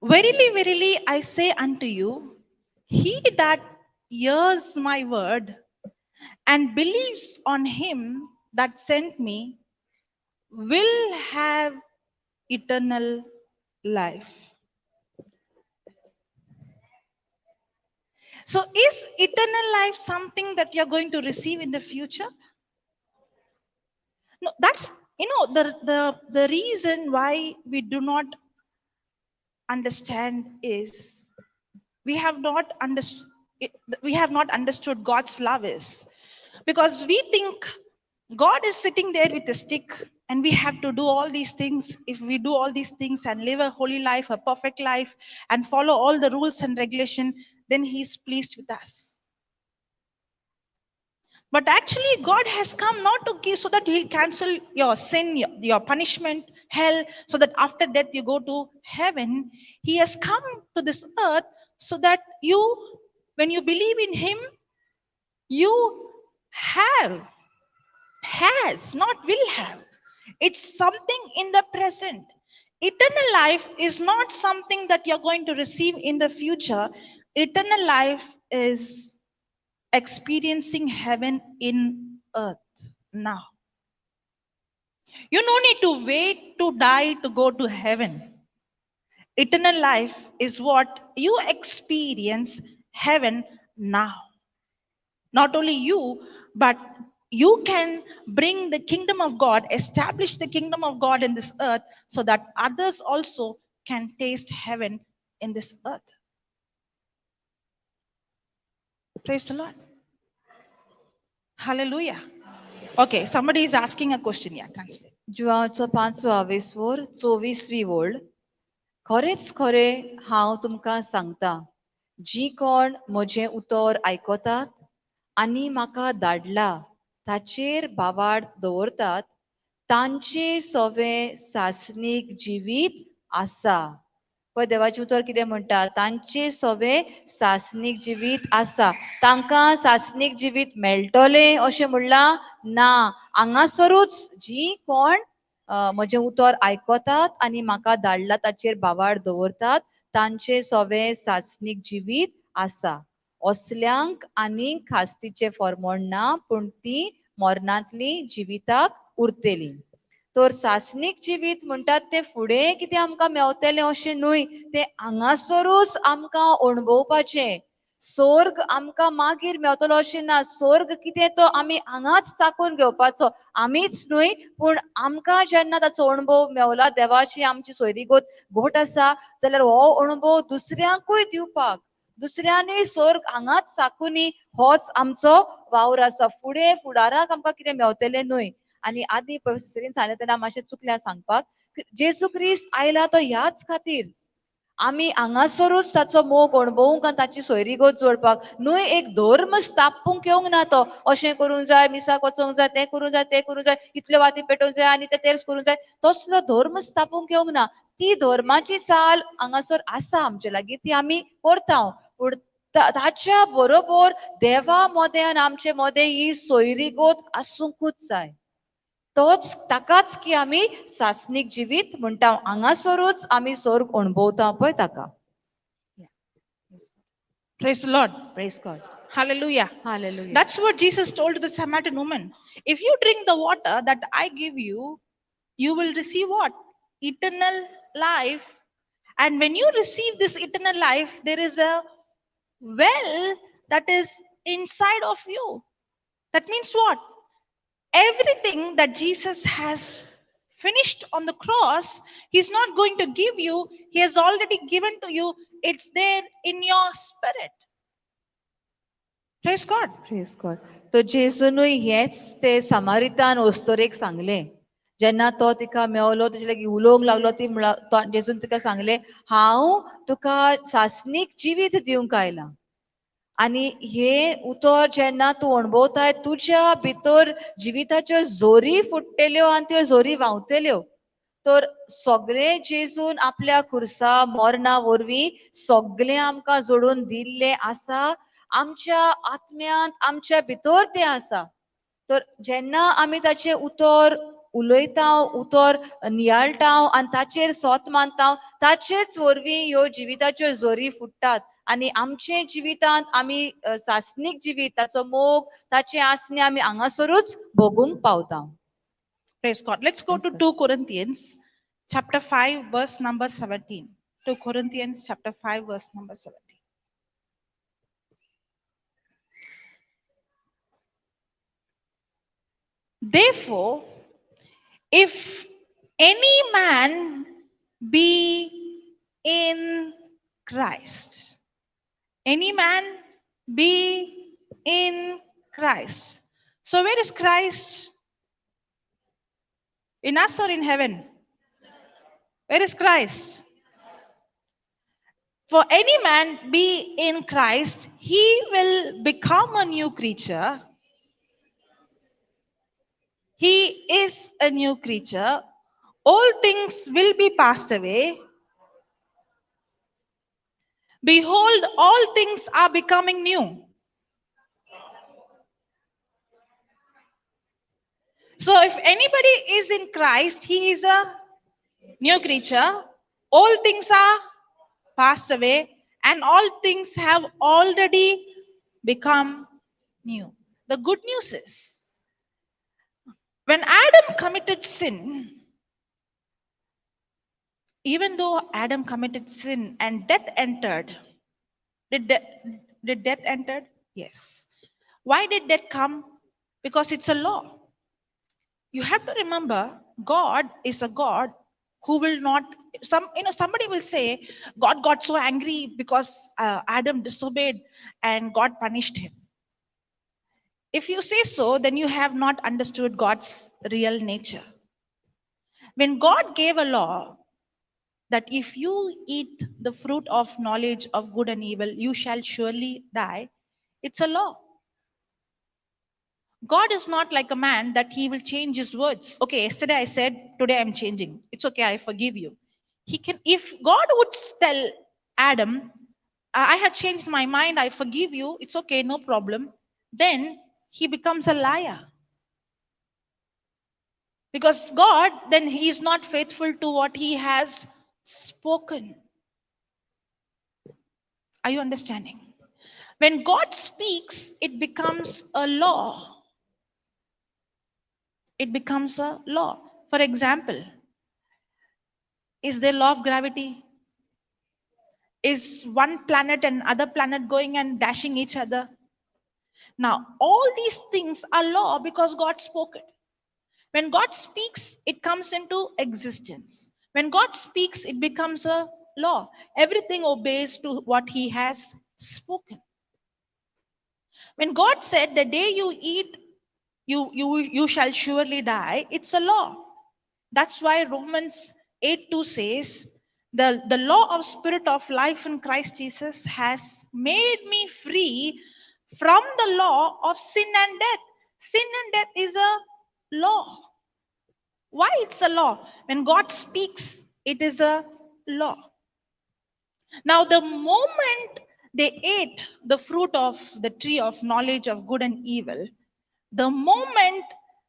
[SPEAKER 1] Verily, verily, I say unto you, he that hears my word and believes on him that sent me will have eternal life. So, is eternal life something that you're going to receive in the future? No, that's the reason why we do not understand is we have not understood God's love is, because we think God is sitting there with a stick and we have to do all these things. If we do all these things and live a holy life, a perfect life, and follow all the rules and regulation, then he's pleased with us. But actually, God has come not to give so that he'll cancel your sin, your punishment, hell, so that after death you go to heaven. He has come to this earth so that you, when you believe in him, you have, has, not will have. It's something in the present. Eternal life is not something that you're going to receive in the future. Eternal life is experiencing heaven in earth now. You no need to wait to die to go to heaven. Eternal life is what you experience heaven now. Not only you, but you can bring the kingdom of God, establish the kingdom of God in this earth so that others also can taste heaven in this earth. Praise the Lord. Hallelujah. Okay, somebody is asking a question. Yeah, translate.
[SPEAKER 2] जुआचो 5:24 24वी ओळ. खरेच खरें हांव तुमकां सांगता, जी कोण म्हजें उतर आयकतात आनी म्हाका धाडला ताचेर बावाड दवरतात, तांचे सवें सासणीक जिवीत आसा. पळय देवाचें उतर कितें म्हणटा, तांचे सवें सासणीक जिवीत आसा. तांकां सासणीक जिवीत मेळटलें अशें म्हणलां ना. हांगासरूच जी कोण म्हजें उतर आयकतात आनी म्हाका धाडला ताचेर बावाड दवरतात, तांचे सवें सासणीक जिवीत आसा. असल्यांक आनीक खास्तीचें फर्मोण ना, पूण ती मरणांतली जिविताक उरतली. तर सासणीक जिवीत म्हणटात ते फुडें कितें आमकां मेवतलें अशें न्हय, तें हांगासरूच आमकां अणभवपाचें. स्वर्ग आमकां मागीर मेवतलो अशें ना. स्वर्ग कितें तो आमी हांगाच चाखून घेवपाचो. आमीच न्हय, पूण आमकां जेन्ना ताचो अणभव मेवला, देवाची आमची सोयरीगत घोट आसा, जाल्यार हो अणभव दुसऱ्यांकूय दिवपाक, दुसऱ्यांनी स्वर्ग हांगाच चाखुनी होच आमचो वावर आसा. फुडें फुडाराक आमकां कितें मेवतलें न्हय. आनी आदी पवित्रीन सांगलें तेन्ना मातशें चुकल्या सांगपाक, जेजू क्रिस्त आयला तो ह्याच खातीर आमी हांगासरूच ताचो मोग अणभवूंक आनी ताची सोयरीगत जोडपाक न्हय एक धर्म स्थापूंक येवंक ना तो अशें करूंक जाय मिसाक वचोंक जाय तें करूंक जाय इतले वाती पेटोवंक जाय आनी तें तेर्स करूंक जाय तसलो धर्म स्थापूंक येवंक ना ती धर्माची चाल हांगासर आसा आमचे लागीं ती आमी करता पूण ताच्या बरोबर देवा मोदें आनी आमचे मोदें ही सोयरीगत आसूंकूच जाय तोच ताकाच की आमी सासनीक जिवीत म्हणटा हांगासरूच आमी स्वर्ग अणभवता पळय ताका
[SPEAKER 1] Praise the Lord.
[SPEAKER 2] Praise God
[SPEAKER 1] Hallelujah.
[SPEAKER 2] Hallelujah
[SPEAKER 1] That's what Jesus told to the Samaritan woman. If you drink the water that I give you, you will receive what? Eternal life. And when you receive this eternal life, there is a well that is inside of you. That means what? Everything that Jesus has finished on the cross, He's not going to give you, He has already given to you. It's there in your spirit. Praise God.
[SPEAKER 2] Praise God तो जेजूनय हेच ते सामारितान ओस्तोरेक सांगलें जेन्ना तो तिका मेवलो तेजे लागीं उलोवंक लागलो ती जेजून तिका सांगलें हांव तुका सासनीक जिवीत दिवंक आयलां आनी हे उतर जेन्ना तूं अणभवताय तुज्या भितर जिविताच्यो जोरी फुट्टेल्यो आनी त्यो जोरी व्हांवतल्यो तर सगळे जेजून आपल्या खुर्सा मरणा वरवीं सगळें आमकां जोडून दिल्लें आसा आमच्या आत्म्यांत आमच्या भितर तें आसा तर जेन्ना आमी ताचें उतर उलयता उतर नियाळटा आनी ताचेर सोत मानता ताचेच वरवीं ह्यो जिविताच्यो जोरी फुट्टात आनी आमचे जिवितांत आमी सासनीक जिवीत ताचो मोग ताचे आसने आमी हांगासरूच भोगूंक पावता
[SPEAKER 1] Praise God. Let's go to 2 Corinthians chapter 5 verse number 17. 2 Corinthians chapter 5 verse number 17. Therefore, if any man be in Christ, any man be in Christ. So where is Christ? In us or in heaven? Where is Christ? For any man be in Christ, he will become a new creature. He is a new creature. All things will be passed away. Behold, all things are becoming new. So if anybody is in Christ, he is a new creature. All things are passed away and all things have already become new. The good news is, when Adam committed sin, even though Adam committed sin and death entered, did death entered? Yes. Why did death come? Because it's a law. You have to remember, God is a God who will not, somebody will say God got so angry because Adam disobeyed and God punished him. If you say so, then you have not understood God's real nature. When God gave a law that if you eat the fruit of knowledge of good and evil, you shall surely die, it's a law. God is not like a man that he will change his words. Okay, yesterday I said, today I'm changing. It's okay, I forgive you. He can, if God would tell Adam, I have changed my mind, I forgive you, it's okay, no problem, then he becomes a liar. Because God, then he is not faithful to what he has spoken. Are you understanding? When God speaks, it becomes a law. It becomes a law. For example, is there law of gravity? Is one planet and other planet going and dashing each other? Now, all these things are law because God spoke it. When God speaks, it comes into existence. When God speaks, it becomes a law. Everything obeys to what he has spoken. When God said, the day you eat, you shall surely die, it's a law. That's why Romans 8:2 says, The law of spirit of life in Christ Jesus has made me free from the law of sin and death. Sin and death is a law. Why it's a law? When God speaks, it is a law. Now, the moment they ate the fruit of the tree of knowledge of good and evil, the moment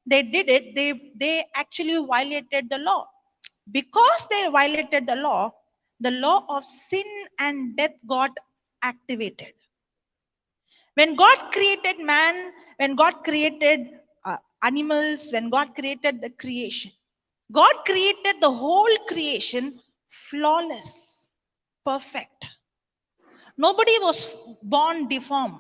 [SPEAKER 1] they did it, they actually violated the law. Because they violated the law of sin and death got activated. When God created man, when God created animals, when God created the creation, God created the whole creation flawless, perfect. Nobody was born deformed.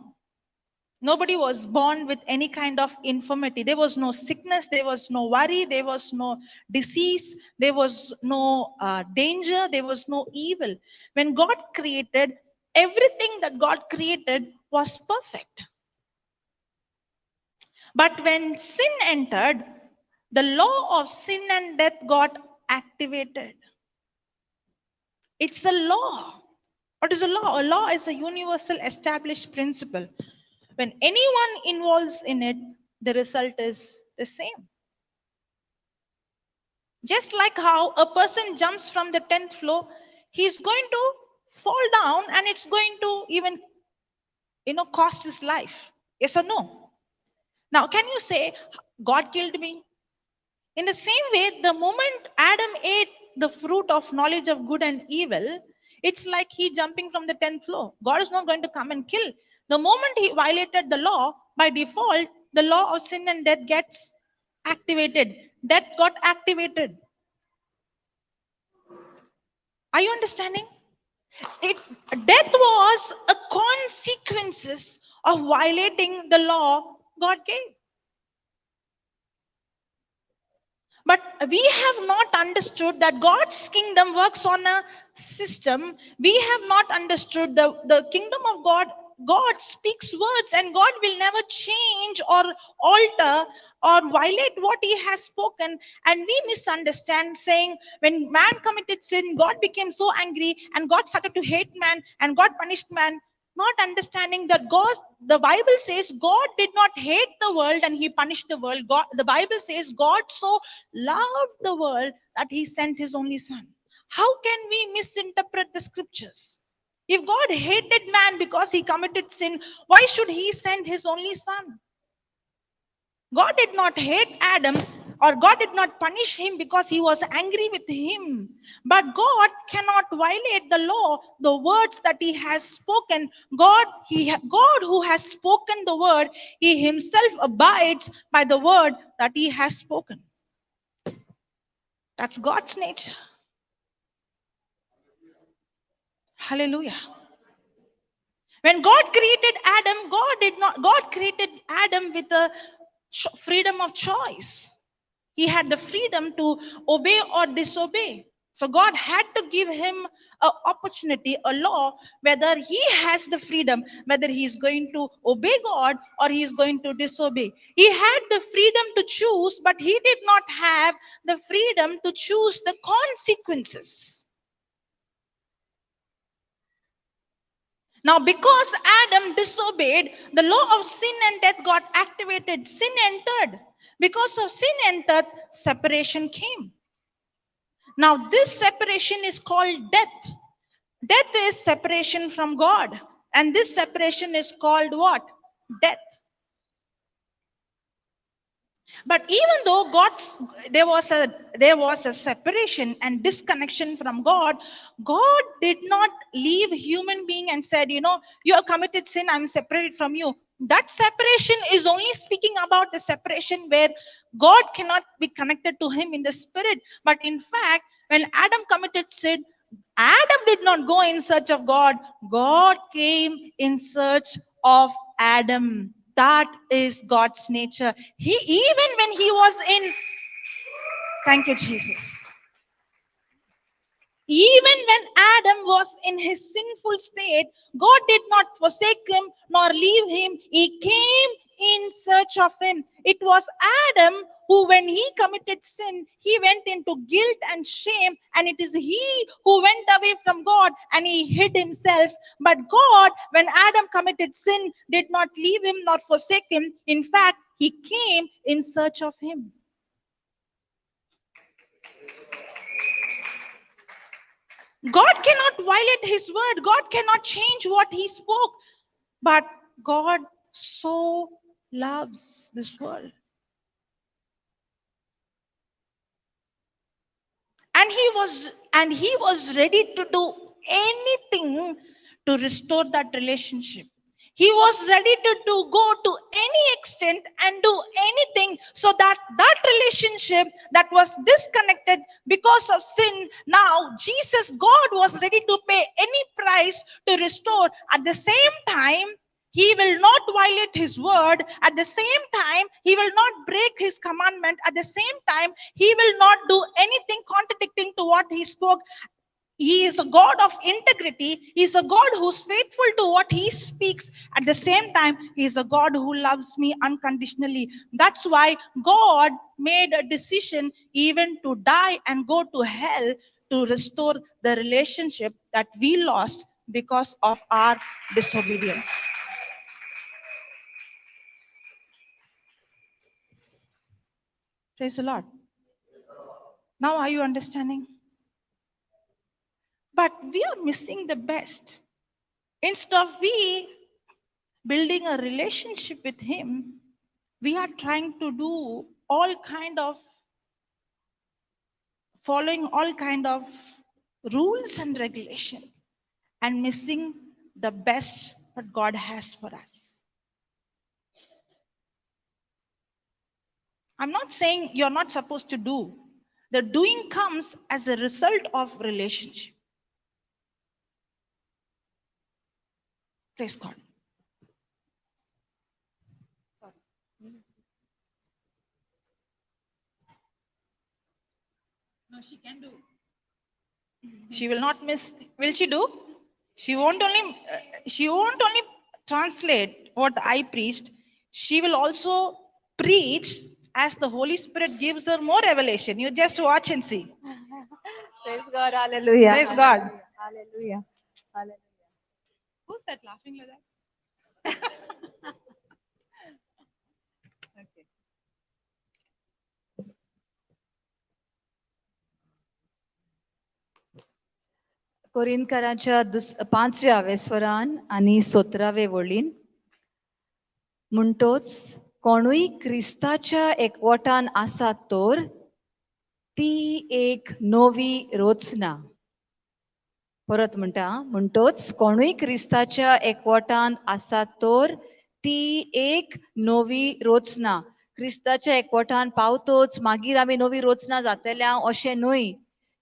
[SPEAKER 1] Nobody was born with any kind of infirmity. There was no sickness, there was no worry, there was no disease, there was no danger, there was no evil. When God created, everything that God created was perfect. But when sin entered, the law of sin and death got activated. It's a law. What is a law? A law is a universal established principle. When anyone involves in it, the result is the same. Just like how a person jumps from the 10th floor, he's going to fall down and it's going to even, cost his life. Yes or no? Now, can you say, God killed me? In the same way, the moment Adam ate the fruit of knowledge of good and evil, it's like he jumping from the 10th floor. God is not going to come and kill. The moment he violated the law, by default, the law of sin and death gets activated. Death got activated. Are you understanding? Death was a consequences of violating the law God gave. But we have not understood that God's kingdom works on a system. We have not understood the kingdom of God. God speaks words and God will never change or alter or violate what he has spoken. And we misunderstand, saying when man committed sin, God became so angry and God started to hate man and God punished man, not understanding that God, the Bible says God did not hate the world and he punished the world. God, the Bible says God so loved the world that he sent his only son. How can we misinterpret the scriptures? If God hated man because he committed sin, why should he send his only son? God did not hate Adam, or God did not punish him because he was angry with him. But God cannot violate the law, the words that he has spoken. God who has spoken the word, he himself abides by the word that he has spoken. That's God's nature. Hallelujah. When God created Adam, God created Adam with a freedom of choice. He had the freedom to obey or disobey. So God had to give him an opportunity, a law, whether he has the freedom, whether he is going to obey God or he is going to disobey. He had the freedom to choose, but he did not have the freedom to choose the consequences. Now, because Adam disobeyed, the law of sin and death got activated. Sin entered. Because of sin entered, separation came. Now, this separation is called death. Death is separation from God. And this separation is called what? Death. But even though there was a separation and disconnection from God, God did not leave human being and said, you have committed sin, I'm separated from you. That separation is only speaking about the separation where God cannot be connected to him in the spirit. But in fact, when Adam committed sin, Adam did not go in search of God. God came in search of Adam. That is God's nature. Even when he was in, thank you, Jesus. Even when Adam was in his sinful state, God did not forsake him nor leave him. He came in search of him. It was Adam who, when he committed sin, he went into guilt and shame, and it is he who went away from God and he hid himself. But God, when Adam committed sin, did not leave him nor forsake him. In fact, he came in search of him. God cannot violate his word. God cannot change what he spoke. But God so loves this world. And he was ready to do anything to restore that relationship. He was ready to go to any extent and do anything so that that relationship that was disconnected because of sin, now Jesus, God, was ready to pay any price to restore. At the same time, he will not violate his word. At the same time, he will not break his commandment. At the same time, he will not do anything contradicting to what he spoke. He is a God of integrity. He is a God who's faithful to what he speaks. At the same time, he is a God who loves me unconditionally. That's why God made a decision even to die and go to hell to restore the relationship that we lost because of our disobedience. Praise the Lord. Now, are you understanding? But we are missing the best. Instead of we building a relationship with him, we are trying to do all kind of following all kind of rules and regulation and missing the best that God has for us. I'm not saying you're not supposed to do. The doing comes as a result of relationship. Praise God. No, she can do. She will not miss. Will she do? She won't only translate what I preached. She will also preach as the Holy Spirit gives her more revelation. You just watch and see.
[SPEAKER 2] Praise God, hallelujah.
[SPEAKER 1] Praise God.
[SPEAKER 2] Hallelujah. Hallelujah.
[SPEAKER 1] Who's that laughing like that? Okay.
[SPEAKER 2] कोरिंथकरांच्या 5व्या वेस्वरान आणि 17वे वळीन म्हणटोच कोणूय क्रिस्ताच्या एकवटान आसा तर ती एक नवी रचना. परत म्हणटोच कोणूय क्रिस्ताच्या एकवटान आसा तर ती एक नवी रचना. क्रिस्ताच्या एकवटान पावतोच मागीर आमी नवी रचना जातल्या अशें न्हय.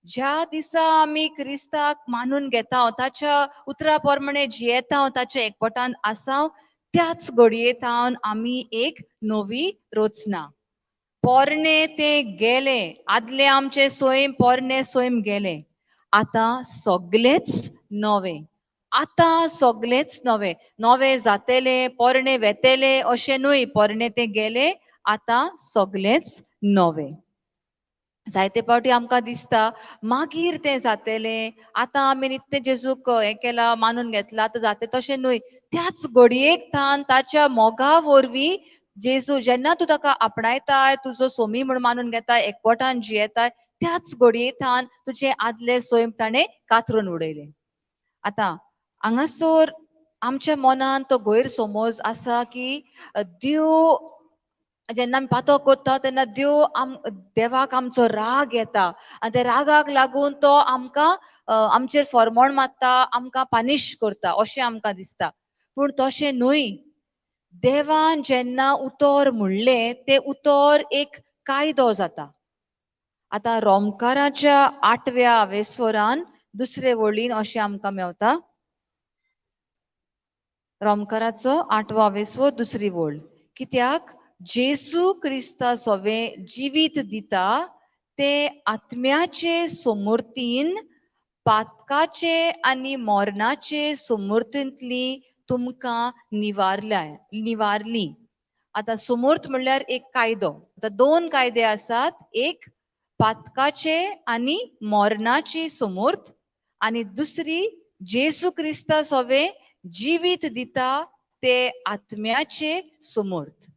[SPEAKER 2] ज्या दिसा आमी क्रिस्ताक मानून घेता ताच्या उतरा प्रमाणे जियेता ताच्या एकवटान आसाव त्याच घडयेंत आमी एक नवी रचना. पोरणे ते गेले, आदले आमचे सोयम पोरणे सोयम गेले, आता सगळेच नवे. आता सगळेच नवे. नवे जातेले पोरणे वेतेले अशें न्हय. पोरणे ते गेले, आता सगळेच नवे. जायते फावटी आमकां दिसता मागीर तें जातलें, आतां आमी नित्य जेजूक हें केलां मानून घेतला आतां जाता तशें न्हय. त्याच घडयेक ताच्या मोगा वरवीं जेजू जेन्ना तूं ताका आपणायताय, तुजो सोमी म्हूण मानून घेताय, एकवटान जियेताय, त्याच घडयेंत तुजें आदलें सोयम ताणें कातरून उडयलें. आतां हांगासर आमच्या मनान तो गैरसमज आसा की देव जेन्ना आमी पातो करता तेन्ना देवाक आमचो राग येता आनी त्या रागाक लागून तो आमकां आमचेर फरमोण मारता, आमकां पानीश करता अशें आमकां दिसता. पूण तशें न्हय. देवान जेन्ना उतर म्हणलें तें उतर एक कायदो जाता. आतां रोमकाराच्या 8व्या वेस्वरान 2रे वळीन अशें आमकां मेवता. रोमकाराचो 8वा वेस्वो 2री वळ. कित्याक जेजू क्रिस्ता सोवें जिवीत दिता ते आत्म्याचे समृद्धीन पातकाचे आनी मोरणाचे समृद्धींतली तुमकां निवारली. आता सुमूर्त म्हणल्यार एक कायदो. आता दोन कायदे आसात, एक पातकाचे आणि मरणाची सुमूर्त, आणि दुसरी जेसू क्रिस्ता सोवे जिवीत दिता ते आत्म्याचे सुमूर्त.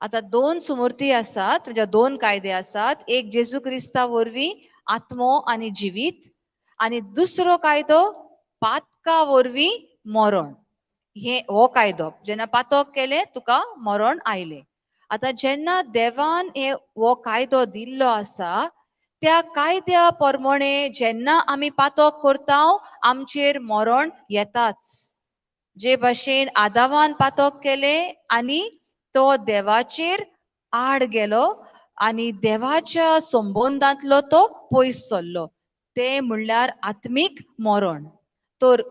[SPEAKER 2] आता दोन सुमूर्ती आसात, म्हणजे दोन कायदे आसात, एक जेसू क्रिस्ता वरवीं आत्मो आणि जिवीत, आणि दुसरो कायदो पातका वरवीं मरण. हो कायदो जेन्ना पातक केले तुका मरण आयले. आता जेन्ना देवान हो कायदो दिल्लो आसा, त्या कायद्या प्रमाणे जेन्ना आमी पातक करता आमचेर मरण येताच. जे भाशेन आदामान पातक केले आणि तो देवाचेर आड गेलो आणि देवाच्या संबंधांतलो तो पयस सरलो, ते म्हणल्यार आत्मीक मरण. तर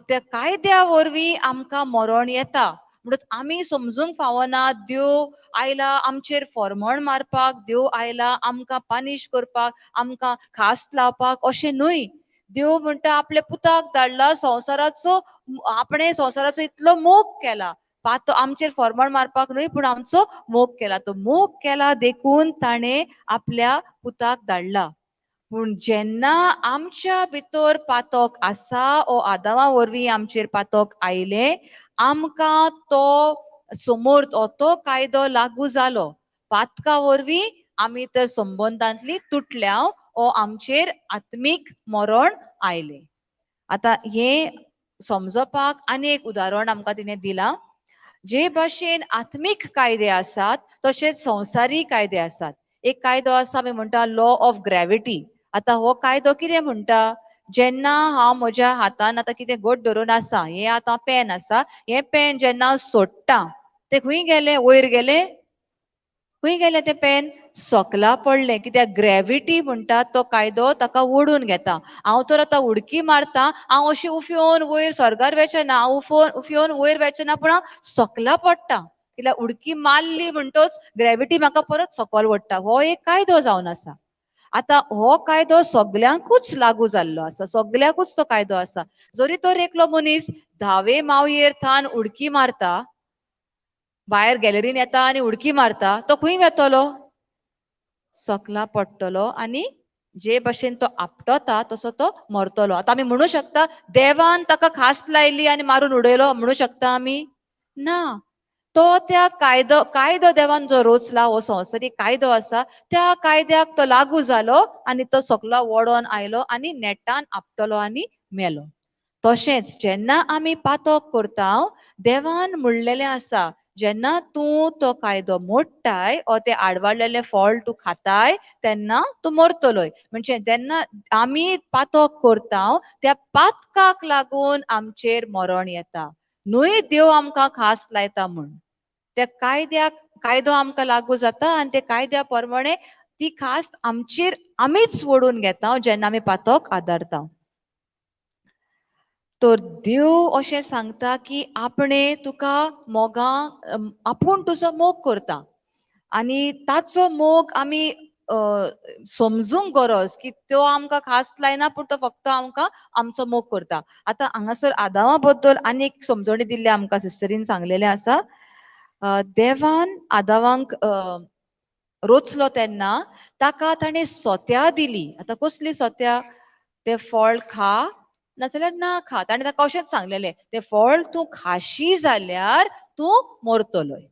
[SPEAKER 2] त्या कायद्या वरवीं आमकां मरण येता. म्हणून आमी समजूंक फावना देव आयला आमचेर फॉर्मण मारपाक, देव आयला आमकां पानीश करपाक, आमकां खास्त लावपाक, अशें न्हय. देव म्हणटा आपल्या पुताक धाडला संवसाराचो, आपणे संवसाराचो इतलो मोग केला, पातो आमचेर फॉर्मण मारपाक न्हय पूण आमचो मोग केला. तो मोग केला देखून ताणें आपल्या पुताक धाडला. पूण जेन्ना आमच्या भितर पातक आसा ओ आदामा वरवीं आमचेर पातक आयले, आमकां तो समोर तो कायदो लागू जालो. पातका वरवीं आमी तर संबंधांतली तुटल्या ओ आमचेर आत्मीक मरण आयले. आता हे समजपाक आनी एक उदाहरण आमकां तिणें दिलां. जे भाशेन आत्मीक कायदे आसात तशेंच संवसारीक कायदे आसात. एक कायदो आसा आमी म्हणटा लॉ ऑफ ग्रॅविटी. आता हो कायदो कितें म्हणटा, जेन्ना हांव म्हज्या हातान आतां कितें घट धरून आसा, हे आतां पेन आसा, हे पेन जेन्ना हांव सोडटा ते खंय गेले, वयर गेले, खंय गेले ते पेन, सकला पडले. कित्याक ग्रॅविटी म्हणटा तो कायदो ताका ओडून घेता. हांव तर आतां उडकी मारता, हांव अशी उफेवन वयर स्वर्गार वेचना, हांव उफेवन वयर वेचना, पूण हांव सकला पडटा. कित्याक उडकी मारली म्हणटच ग्रॅविटी म्हाका परत सकयल ओडटा. हो एक कायदो जावन आसा. आता हो कायदो सगल्यांकूच लागू जाल्लो आसा, सगल्यांकूच तो कायदो आसा. जरी तर एकलो मनीस 10वे माळयेर थान उडकी मारता, भायर गॅलरीन येता आनी उडकी मारता, तो खंय वेतलो, सकला पडटलो, आनी जे भाशेन तो आपटता तसो तो मरतलो. आता आमी म्हणू शकता देवान ताका खास्त लायली आनी मारून उडयलो म्हणू शकता आमी? ना. तो त्या कायदो देवान जो रचला, हो संवसारीक कायदो आसा, त्या कायद्याक तो लागू जालो आनी तो सकलो ओडोन आयलो आनी नेटान आपटलो आनी मेलो. तशेंच जेन्ना आमी पातक करता, देवान म्हणलेलें आसा जेन्ना तूं तो कायदो मोडटाय ओ ते आडवाडलेले फळ तूं खाताय तेन्ना तूं मरतलोय. म्हणजे जेन्ना आमी पातक करता त्या पातकाक लागून आमचेर मरण येता. न्हय देव आमकां खास लायता म्हूण. त्या कायदो आमकां लागू जाता आनी त्या कायद्या प्रमाणे ती खास्त आमचेर आमीच ओडून घेता जेन्ना आमी पातक आदारता. तर देव अशें सांगता की आपणे तुका मोगां, आपूण तुजो मोग करता आनी ताचो मोग आमी समजूंक गरज की तो आमकां खास्त लायना, पूण तो फक्त आमकां आमचो मोग करता. आतां हांगासर आदामा बद्दल आनी एक समजणी दिल्ली आमकां सिस्टरीन सांगलेलें आसा. देवान आदामांक रचलो तेन्ना ताका ताणें सोत्या दिली. आतां कसली सोत्या, ते फळ खा नाजाल्यार ना खा. ताणें ताका अशेंच सांगलेलें, तें फळ तूं खाशी जाल्यार तूं मरतलोय.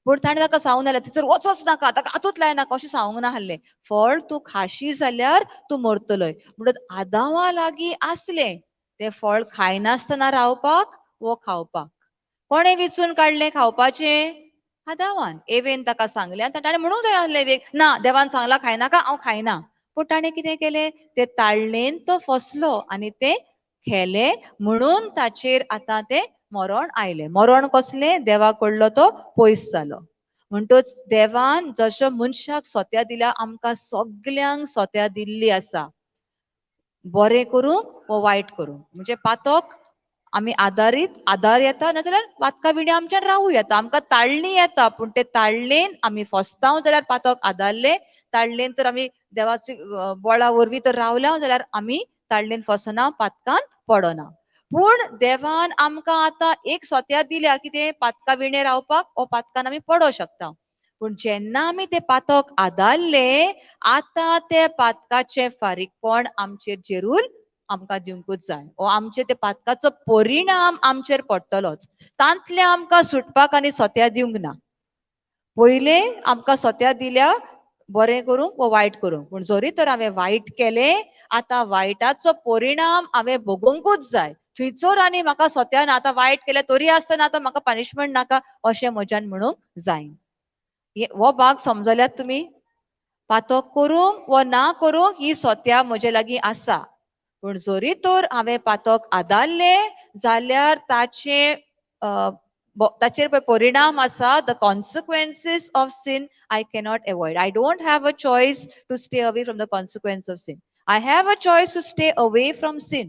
[SPEAKER 2] पूण ताणें ताका सांगूंक नासलें थंयसर वचच नाका, ताका हातूच लायनाका अशें सांगूंक नासलें. फळ तूं खाशी जाल्यार तूं मरतलोय. म्हणून आदामा लागीं आसलें तें फळ खायनासतना रावपाक वो खावपाक. कोणें विचून काडलें खावपाचें? आदामान. एवेन ताका सांगलें आनी ताणें म्हणूंक जाय आसलें एवेक, ना देवान सांगलां खायनाका, हांव खायना. पूण ताणें कितें केलें, तें ताळणेन तो फसलो आनी तें खेलें, म्हणून ताचेर आतां तें मरण आयलें. मरण कसलें? देवा कडलो तो पयस जालो. म्हणटच देवान जशें मनशाक सोत्या दिल्या, आमकां सगल्यांक सोत्या दिल्ली आसा, बरें करूंक वा वायट करूंक. म्हणजे पातक आमी आदार येता नाजाल्यार पातका विणे आमच्यान रावूं येता. आमकां ताळणी येता, पूण ते ताळणेन आमी फसता जाल्यार पातक आदारले, ताळणेन तर आमी देवाची बळा वरवीं तर रावल्या जाल्यार आमी ताळणेन फसना, पातकान पडना. पूण देवान आमकां आतां एक सोत्या दिल्या कितें पातका विणे रावपाक ओ पातकान आमी पडो शकता. पूण जेन्ना आमी ते पातक आदारले आतां ते पातकाचे फारीकपण आमचेर जेरूल आमकां दिवंकूच जाय ओ आमचे ते पातकाचो परिणाम आमचेर पडटलोच. तांतले आमकां सुटपाक आनी सोत्या दिवंक ना. पयले आमकां सोत्या दिल्या बरें करूंक वा वायट करूंक. पूण जरी तर हांवें वायट केलें आतां वायटाचो परिणाम हांवें भोगूंकूच जाय. थंयसर आनी म्हाका सोत्यान आतां वायट केलें तरी आसतना आतां म्हाका पनिशमेंट नाका अशें म्हज्यान म्हणूंक जायना. हो भाग समजल्यात तुमी? पातक करूंक वा ना करूंक ही सोत्या म्हजे लागीं आसा. पूण जरी तर हांवें पातक आदारले जाल्यार ताचेर पळय परिणाम आसा. The consequences of sin I cannot avoid. I don't have a choice to stay away from the consequence of sin. I have a choice to stay away from sin.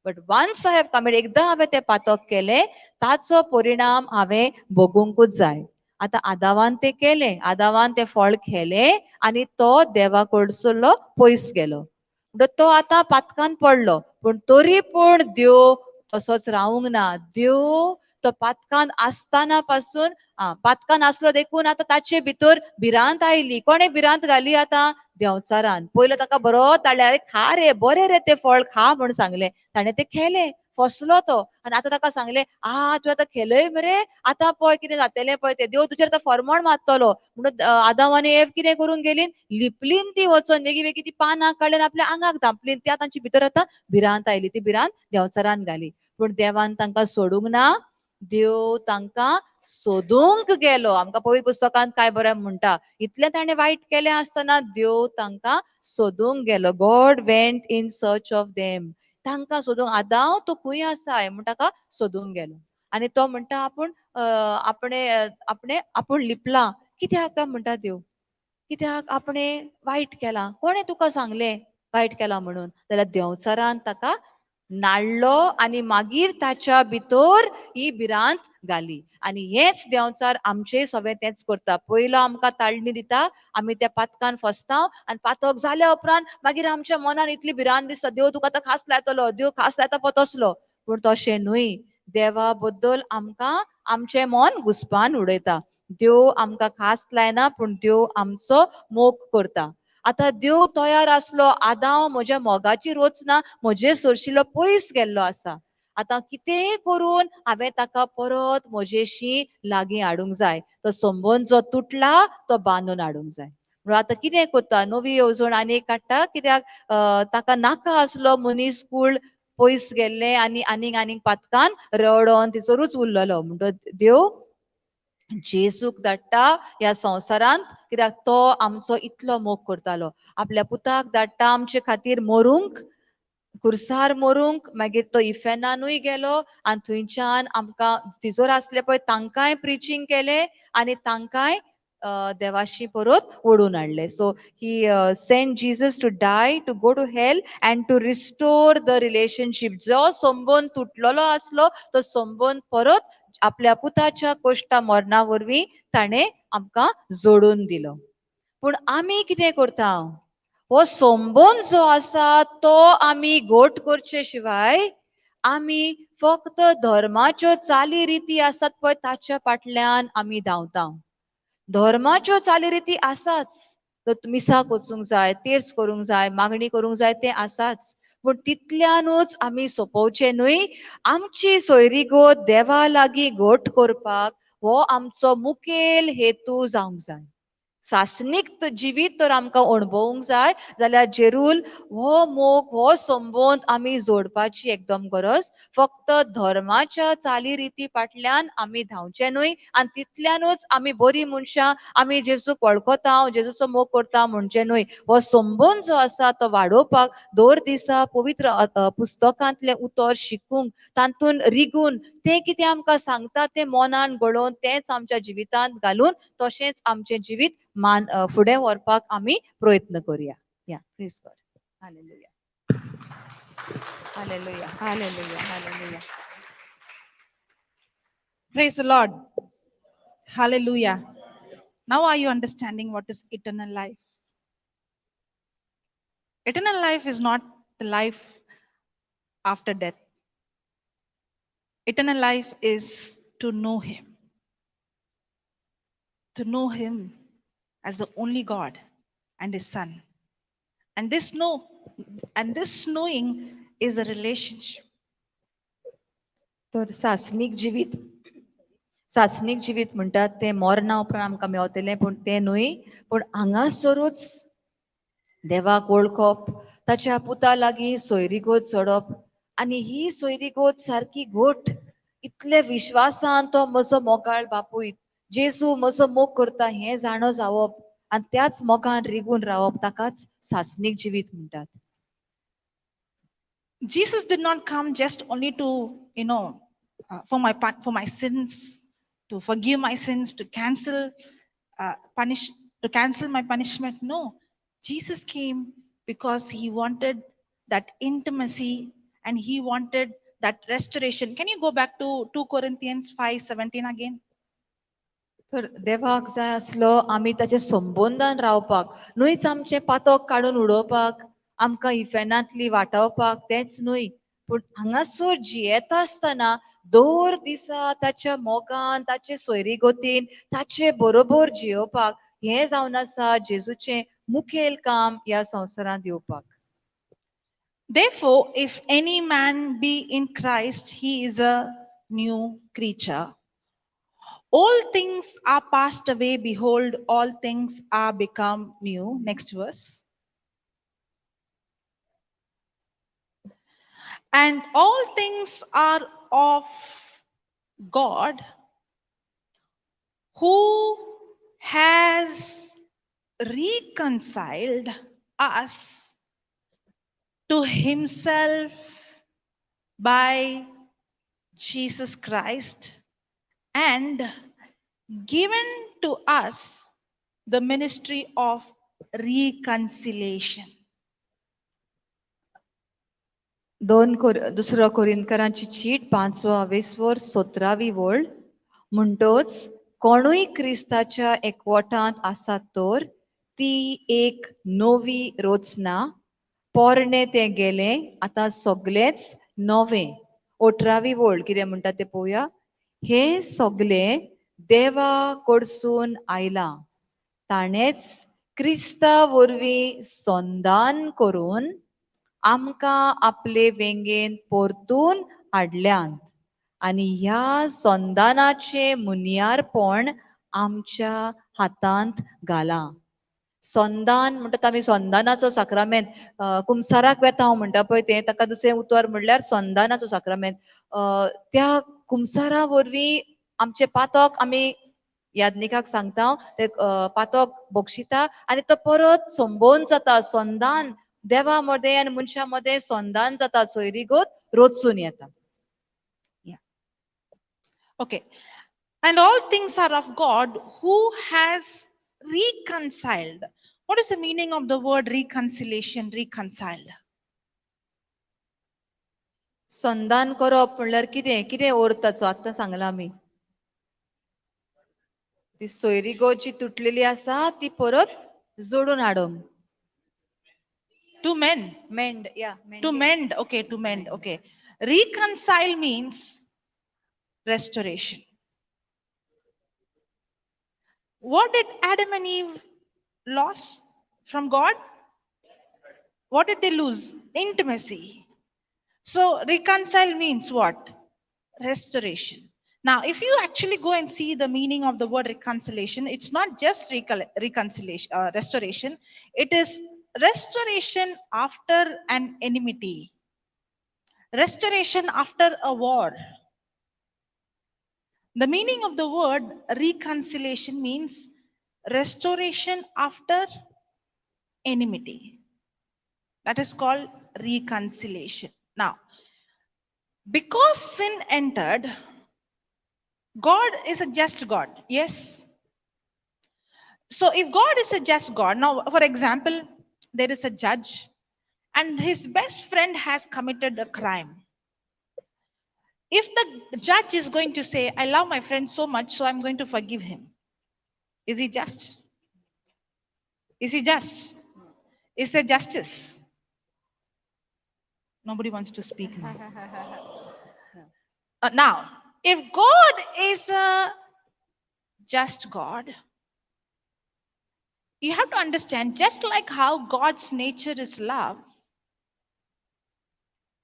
[SPEAKER 2] But once I have committed, एकदा हांवें तें पातक केलें ताचो परिणाम हांवें भोगूंकूच जाय. आतां आदावान तें केलें, आदावान तें फळ खेलें आनी तो देवा कडसरलो पयस गेलो. तो आतां पातकान पडलो. पूण तरी पूण देव तसोच रावूंक ना. देव तो पातकान आसतना पासून पातकान आसलो देखून आतां ताचे भितर भिरांत आयली. कोणें भिरांत घाली आतां? देंवचारान. पयलो ताका बरो ताळ्या खा रे बरें रे तें फळ खा म्हूण सांगलें. ताणें तें खेलें. फसलो तो आनी आतां ताका सांगलें तुवें आतां खेलय मरे आतां पळय कितें जातलें पळय तें देव तुजेर आतां फरमण मारतलो. म्हणून आदाम आनी एव कितें करूंक गेलीं? लिपलीन ती वचोन वेगळी वेगळी ती पानां काडलीं आपल्या आंगाक धांपलीं. त्या तांचे भितर आतां भिरांत आयली. ती भिरांत देंवचारान घाली. पूण देवान तांकां सोडूंक ना. देव तांकां सोदूंक गेलो. आमकां पवित्र पुस्तकांत काय बरें म्हणटा इतलें ताणें वायट केलें आसतना देव तांकां सोदूंक गेलो. God went in search of them. तांकां सोदूंक आदांव तूं खंय आसाय म्हूण ताका सोदूंक गेलो. आनी तो म्हणटा आपूण लिपला. कित्याक काय म्हणटा देव? कित्याक आपणें वायट केलां? कोणें तुका सांगलें वायट केलां म्हणून? जाल्यार देंवचारान ताका नाडलो आनी मागीर ताच्या भितर ही भिरांत घाली. आनी हेच देंवचार आमचेय सगळें तेंच करता. पयलो आमकां ताळणी दिता, आमी त्या पातकान फसता आनी पातक जाल्या उपरांत मागीर आमच्या मनान इतली भिरांत दिसता देव तुका आतां खास लायतलो, देव खास लायता पळय तसलो. पूण तशें न्हय. देवा बद्दल आमकां आमचें मन घुस्पान उडयता. देव आमकां खास लायना पूण देव आमचो मोग करता. आतां देव तयार आसलो आदांव म्हज्या मोगाचेर वचना म्हजे सरशिल्लो पयस गेल्लो आसा. आतां कितेंय करून हांवें ताका परत म्हजेशी लागीं हाडूंक जाय. तो संबंद जो तुटला तो बांदून हाडूंक जाय. म्हणून आतां कितें करता? नवी येवजण आनी एक काडटा. कित्याक ताका नाका आसलो मनीस कूळ पयस गेल्ले आनी आनीक पातकान रवडोन थंयसरूच उरलेलो. म्हणटच देव जेजूक धाडटा ह्या संवसारांत कित्याक तो आमचो इतलो मोग करतालो. आपल्या पुताक धाडटा आमचे खातीर मरूंक, खुर्सार मरूंक. मागीर तो इफेनानूय गेलो आनी थंयच्यान आमकां तिजोर आसले पळय तांकांय प्रिचींग केलें आनी तांकांय देवाशी परत ओडून हाडले. So he sent Jesus to die, to go to hell and to restore the relationship. जो संबंद तुटलेलो आसलो तो संबंद परत आपल्या पुताच्या कोश्टा मरणा वरवीं ताणें आमकां जोडून दिलो. पूण आमी कितें करता? हो संबंद जो आसा तो आमी घोट करचे शिवाय आमी फक्त धर्माच्यो चाली रिती आसात पळय ताच्या फाटल्यान आमी धांवता. धर्माच्यो चालीरिती आसाच. मिसाक वचूंक जाय, तेर्स करूंक जाय, मागणी करूंक जाय तें आसाच. पूण तितल्यानूच आमी सोंपोवचे न्हय. आमची सोयरीगत देवा लागीं घोट करपाक हो आमचो मुखेल हेतू जावंक जाय. सासणीक जिवीत तर आमकां अणभवूंक जाय जाल्यार जेरूल हो मोग हो संबंद आमी जोडपाची एकदम गरज. फक्त धर्माच्या चाली फाटल्यान आमी धांवचे न्हय आनी तितल्यानूच आमी बरी मनशां, आमी जेजूक वळखता, जेजूचो मोग करता म्हणचे न्हय. हो संबंद जो आसा तो वाडोवपाक दर दिसा पवित्र पुस्तकांतले उतर शिकूंक, तातूंत रिगून तें कितें आमकां सांगता तें मनान घडोवन तेंच आमच्या जिवितांत घालून तशेंच आमचें जिवीत फुडें व्हरपाक आमी प्रयत्न करुया. या please God. Hallelujah. Hallelujah. Hallelujah. Hallelujah.
[SPEAKER 1] Praise the Lord. Hallelujah. Now are you understanding what is eternal life? Eternal life is not the life after death. Eternal life is to know Him as the only God and His Son. And this knowing is a relationship.
[SPEAKER 2] तर सासनीक जिवीत म्हणटात ते मरणा उपरांत आमकां मेवतलें पूण तें न्हय पूण हांगासरूच देवाक वळखप ताच्या पुता लागीं सोयरीगोत जोडप आनी ही सोयरीगोत सारकी घोट इतले विश्वासान तो म्हजो मोगाळ बापूय जेजू म्हजो मोग करता हें जाणो जावप आनी त्याच मोगान रिगून रावप ताकाच सासनीक जिवीत म्हणटात.
[SPEAKER 1] Jesus did not come just only to, for my sins, to forgive my sins, to cancel my punishment. No, Jesus came because He wanted that intimacy and He wanted that restoration. Can you go back to 2 Corinthians 5:17 again?
[SPEAKER 2] तर देवाक जाय आसलो आमी ताचे संबंदान रावपाक न्हयच आमचे पातक काडून उडोवपाक आमकां इफेनांतली वाटावपाक तेंच न्हय पूण हांगासर जियेता आसतना दर दिसा ताच्या मोगान ताचे सोयरीगोतीन ताचे बरोबर जियोवपाक हें जावन आसा जेजूचें मुखेल काम ह्या संवसारांत येवपाक.
[SPEAKER 1] Therefore, if any man be in Christ, he is a new creature. All things are passed away. Behold, all things are become new. Next verse. And all things are of God, who has reconciled us to Himself by Jesus Christ and given to us the ministry of reconciliation.
[SPEAKER 2] दुसरो कोरिंथकरांची cheat 5:20-17 वळ म्हणटोच कोणूय क्रिस्ताच्या एकवटांत आसात तर ती एक नवी रचना पोरणे तें गेलें आतां सगळेंच नवें. 18 वळ कितें म्हणटा तें पळोवया. हें सगळें देवा कडसून आयलां ताणेंच क्रिस्ता वरवीं संधान करून आमकां आपले वेंगेन परतून हाडल्यांत आनी ह्या संधानाचें मुनियारपण आमच्या हातांत घालां. संधान म्हणटात आमी संधानाचो साक्रामेंत कुमसाराक वेता हांव म्हणटा पळय तें ताका दुसरें उतर म्हणल्यार संधानाचो साक्रामेंत. त्या कुमसारा वरवीं आमचे पातक आमी याज्ञिकाक सांगता ते पातक बक्षिता आनी तो परत संबोध जाता संधान देवा मदें आनी मनशा मदें संधान जाता सोयरीगोत रोचून येता.
[SPEAKER 1] Okay. And all things are of God, who has reconciled. What is the meaning of the word reconciliation, reconciled?
[SPEAKER 2] संधान करप म्हणल्यार कितें कितें अर्थ ताचो आतां सांगला आमी. ती सोयरीगोत जी तुटलेली आसा ती परत जोडून हाडप.
[SPEAKER 1] To mend.
[SPEAKER 2] Mend, yeah.
[SPEAKER 1] To mend. Okay, to mend. Okay. Reconcile means restoration. What did Adam and Eve lose from God? What did they lose? Intimacy. So reconcile means what? Restoration. Now, if you actually go and see the meaning of the word reconciliation, it's not just reconciliation, restoration. It is restoration after an enmity, restoration after a war. The meaning of the word reconciliation means restoration after enmity. That is called reconciliation. Now, because sin entered, God is a just God. Yes. So if God is a just God, now for example, there is a judge and his best friend has committed a crime. If the judge is going to say, I love my friend so much, so I'm going to forgive him, is he just? Is he just? Is there justice? Nobody wants to speak now. Now, if God is a just God, you have to understand, just like how God's nature is love,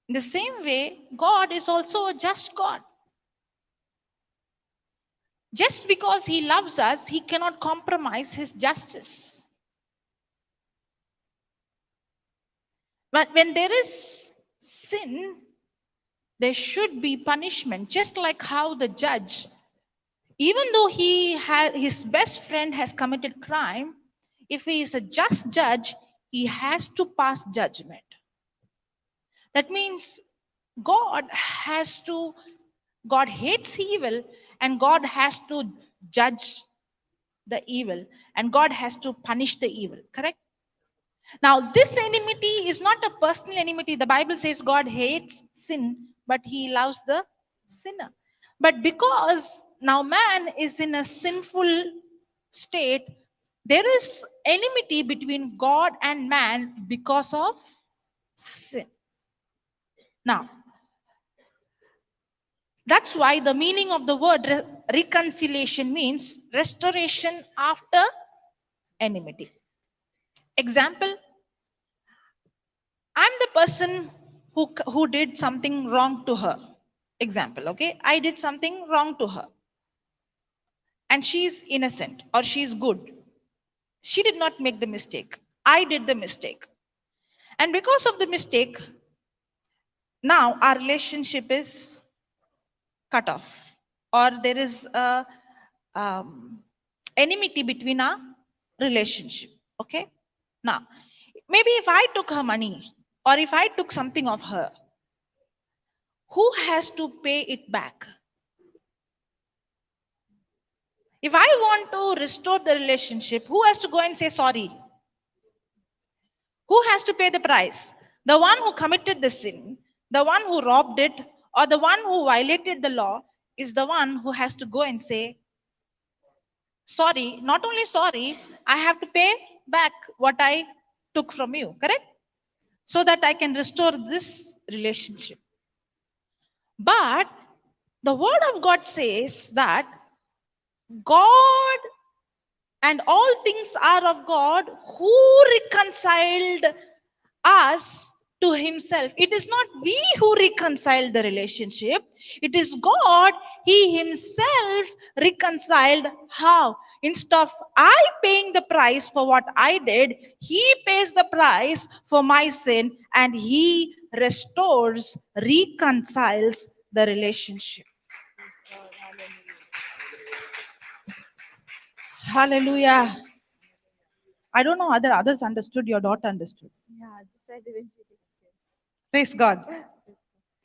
[SPEAKER 1] in the same way, God is also a just God. Just because He loves us, He cannot compromise His justice. But when there is sin, there should be punishment, just like how the judge, even though his best friend has committed crime, if he is a just judge, he has to pass judgment. That means God has to, God hates evil, and God has to judge the evil, and God has to punish the evil, correct? Now, this enmity is not a personal enmity. The Bible says God hates sin, but He loves the sinner. But because now man is in a sinful state, there is enmity between God and man because of sin. Now, that's why the meaning of the word reconciliation means restoration after enmity. Example, I'm the person who did something wrong to her. Example, okay? I did something wrong to her. And she's innocent or she's good. She did not make the mistake. I did the mistake. And because of the mistake, now our relationship is cut off. Or there is a enmity between our relationship. Okay? Now, maybe if I took her money or if I took something of her, who has to pay it back? If I want to restore the relationship, who has to go and say sorry? Who has to pay the price? The one who committed the sin, the one who robbed it, or the one who violated the law is the one who has to go and say sorry. Not only sorry, I have to pay back what I took from you, correct? So that I can restore this relationship. But the word of God says that God and all things are of God who reconciled us to Himself. It is not we who reconciled the relationship, it is God. He Himself reconciled. How? Instead of I paying the price for what I did, He pays the price for my sin and He restores, reconciles the relationship. Hallelujah. I don't know whether others understood, your daughter understood.
[SPEAKER 2] Yeah, this I eventually.
[SPEAKER 1] Praise God.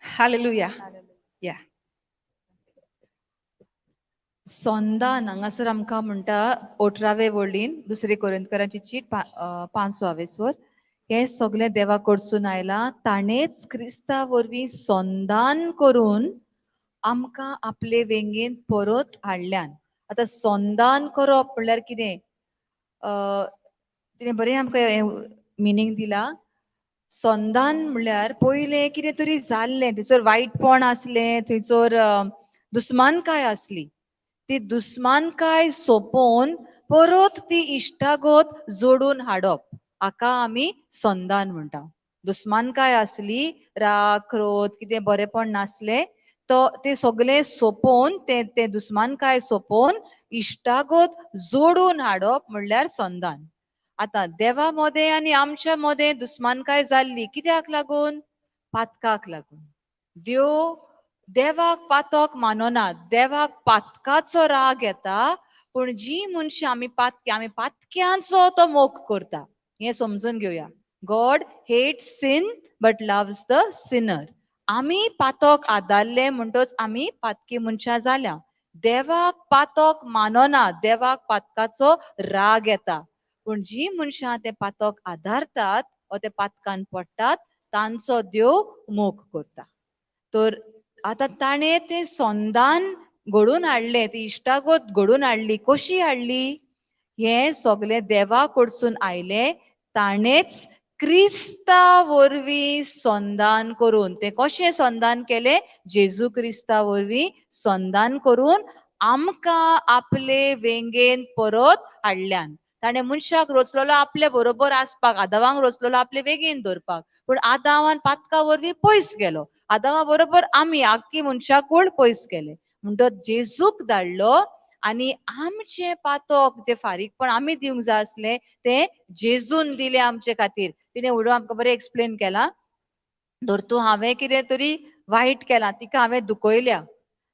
[SPEAKER 1] Hallelujah. Yeah.
[SPEAKER 2] सोंदान हांगासर आमकां म्हणटा 18वे वळीन दुसरी कोरिंथकरांची cheat 5 स्वर हे सगळे देवा कडसून आयला ताणेच Crysta वरवीं सोंदान करून आमकां आपले वेंगेन परत हाडल्यान. आतां सोंदान करप म्हणल्यार कितें? तिणें बरें आमकां मिनींग दिला. सोंदान म्हणल्यार पयलें कितें तरी जाल्लें, थंयसर वायटपण आसलें, थंयसर दुस्मानकाय आसली. ती दुस्मानकाय सोंपोवन परत ती इश्टागत जोडून हाडप हाका आमी सोंदान म्हणटा. दुस्मानकाय आसली, राग, क्रोध, कितें बरेपण नासलें, ते सगळें सोंपोवन ते दुस्मानकाय सोंपोवन इश्टागत जोडून हाडप म्हणल्यार सोंदान. आता देवा मदें आनी आमच्या मदें दुस्मानकाय जाल्ली कित्याक लागून? पातकाक लागून. देवाक पातक मानना, देवाक पातकाचो राग येता, पूण जी मनशां आमी पातक्यांचो तो मोग करता. हें समजून घेवया. God hates sin but loves the sinner. आमी पातक आदारले म्हणटच आमी पातकी मनशां जाल्या. देवाक पातक मानना, देवाक पातकाचो राग येता. पूण जी मनशां ते पातक आदारतात वा ते पातकान पडटात तांचो देव मोग करता. तर आतां ताणें तें सोंदान घडोवन हाडलें, ती इश्टागत घडोवन हाडली. कशी हाडली? हें सगळें देवा कडसून आयलें. ताणेंच क्रिस्ता वरवीं संधान करून, ते कशें संधान केले? जेजू क्रिस्ता वरवीं संधान करून आमकां आपले वेंगेन परत हाडल्यान. ताणें मनशाक रचलेलो आपले बरोबर आसपाक, आदामाक रचलेलो आपले वेगीन दवरपाक, पूण आदामान पातका वरवीं पयस गेलो. आदामा बरोबर आमी आख्खी मनशाकूळ पयस गेले. म्हणटत जेजूक धाडलो आनी आमचे पातक जे फारीकपण आमी दिवंक जाय आसले ते जेजून दिले आमचे खातीर. तिणें उडो आमकां बरें एक्सप्लेन केला. धर तूं हांवें कितें तरी वायट केलां, तिका हांवें दुखयल्या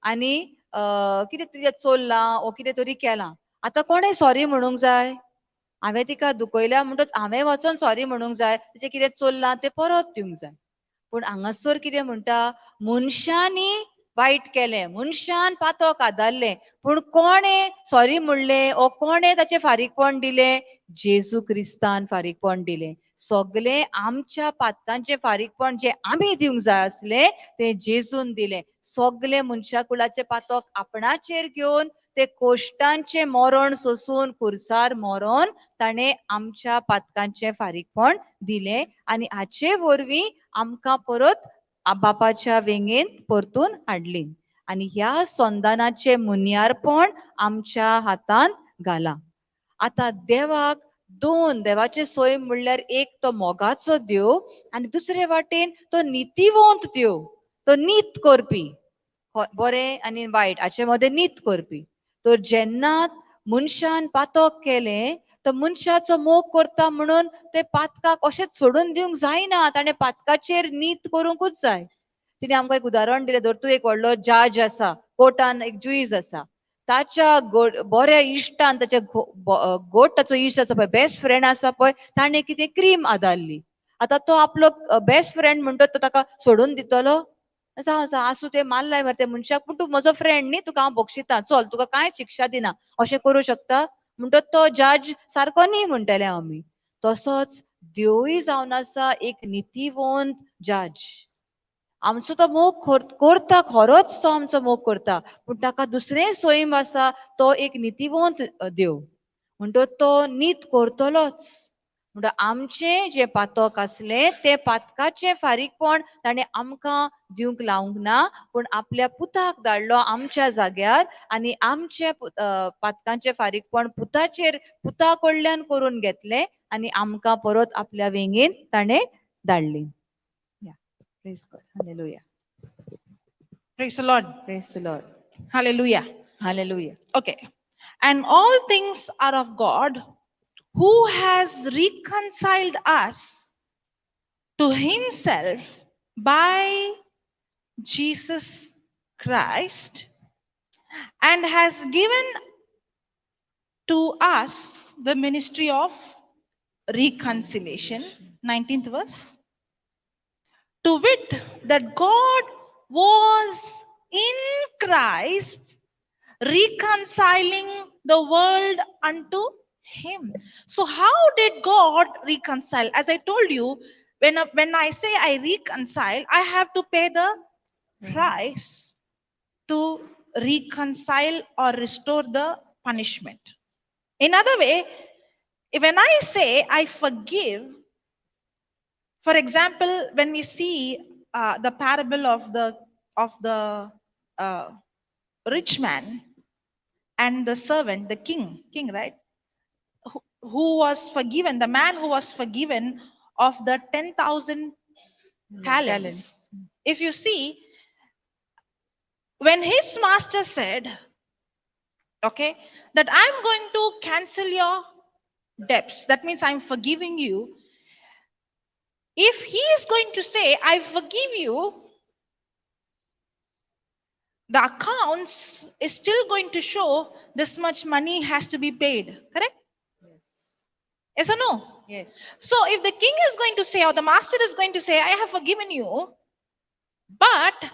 [SPEAKER 2] आनी कितें तिजें चोरलां ओ कितें तरी केलां. आतां कोणें सॉरी म्हणूंक जाय? हांवें तिका दुखयल्या म्हणटच हांवें वचोन सॉरी म्हणूंक जाय. तिचें कितें चोरलां तें परत दिवंक जाय. पूण हांगासर कितें म्हणटा? मनशांनी वायट केलें, मनशान पातक आदारलें, पूण कोणें सॉरी म्हणलें ओ कोणें ताचें फारीकपण दिलें? जेजू क्रिस्तान फारीकपण दिलें. सगळें आमच्या पातकांचें फारीकपण जें आमी दिवंक जाय आसलें तें जेजून दिलें. सगळें मनशाकुलाचें पातक आपणाचेर घेवन ते कोश्टांचें मरण सोंसून खुर्सार मरोन ताणें आमच्या पातकांचें फारीकपण दिलें आनी हाचे वरवीं आमकां परत बापाच्या वेंगेन परतून हाडली. आनी ह्या संधानाचें मुनियारपण आमच्या हातांत घाला. आतां देवाक दोन, देवाचे सैम म्हणल्यार एक तो मोगाचो देव आनी दुसरे वाटेन तो नितिवंत देव, तो नीत करपी, बरें आनी वायट हाचे मदें नीत करपी. तर जेन्ना मनशान पातक केलें तर मनशाचो मोग करता म्हणून ते पातकाक अशेंच सोडून दिवंक जायना. ताणें पातकाचेर नीत करूंकूच जाय. तिणें आमकां एक उदाहरण दिलें. धर तूं एक व्हडलो जज आसा, कोर्टान एक जुईज आसा, ताच्या बऱ्या इश्टान ताच्या गोड ताचो इश्ट आसा पळय, बेस्ट फ्रेंड आसा पळय, ताणें कितें क्रीम आदारली. आतां तो आपलो बेस्ट फ्रेंड म्हणटा तो ताका सोडून दितलो? जावं आसूं तें मारलाय मरे त्या मनशाक, पूण तूं म्हजो फ्रेंड न्ही, तुका हांव बक्षितां, चल तुका कांय शिक्षा दिना, अशें करूं शकता? म्हणटत तो जज सारको न्ही म्हणटले आमी. तसोच देवूय जावन आसा एक नितिवंत जज. आमचो तो मोग करता, खरोच तो आमचो मोग करता, पूण ताका दुसरें सैम आसा, तो एक नितिवंत देव. म्हणटत तो नीत करतलोच. म्हणटा आमचें जें पातक आसलें तें पातकाचें फारीकपण ताणें आमकां दिवंक लावंक ना, पूण आपल्या पुताक धाडलो आमच्या जाग्यार आनी आमचें पातकांचें फारीकपण पुता कडल्यान करून घेतलें आनी आमकां परत आपल्या वेंगेन ताणें धाडली. Praise God. Hallelujah.
[SPEAKER 1] Praise the Lord.
[SPEAKER 2] Praise the Lord.
[SPEAKER 1] Hallelujah.
[SPEAKER 2] Hallelujah.
[SPEAKER 1] Okay. And all things are of God, who has reconciled us to himself by Jesus Christ and has given to us the ministry of reconciliation. 19th verse. To wit, that God was in Christ reconciling the world unto him. So how did God reconcile? As I told you, when I say I reconcile, I have to pay the price to reconcile or restore the punishment. In other way, when I say I forgive, for example, when we see the parable of the rich man and the servant, the king, right? Who was forgiven, the man who was forgiven of the 10,000 talents. If you see, when his master said, okay, that I'm going to cancel your debts, that means I'm forgiving you. If he is going to say, I forgive you, the accounts is still going to show this much money has to be paid. Correct?
[SPEAKER 2] Yes.
[SPEAKER 1] Yes or no?
[SPEAKER 2] Yes.
[SPEAKER 1] So if the king is going to say, or the master is going to say, I have forgiven you, but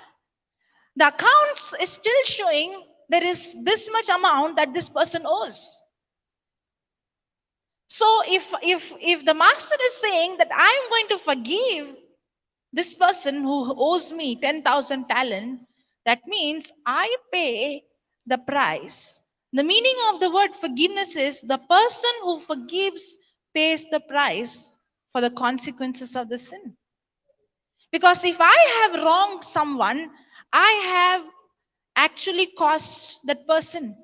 [SPEAKER 1] the accounts is still showing there is this much amount that this person owes. So if the master is saying that I am going to forgive this person who owes me 10,000 talent, that means I pay the price. The meaning of the word forgiveness is the person who forgives pays the price for the consequences of the sin. Because if I have wronged someone, I have actually cost that person.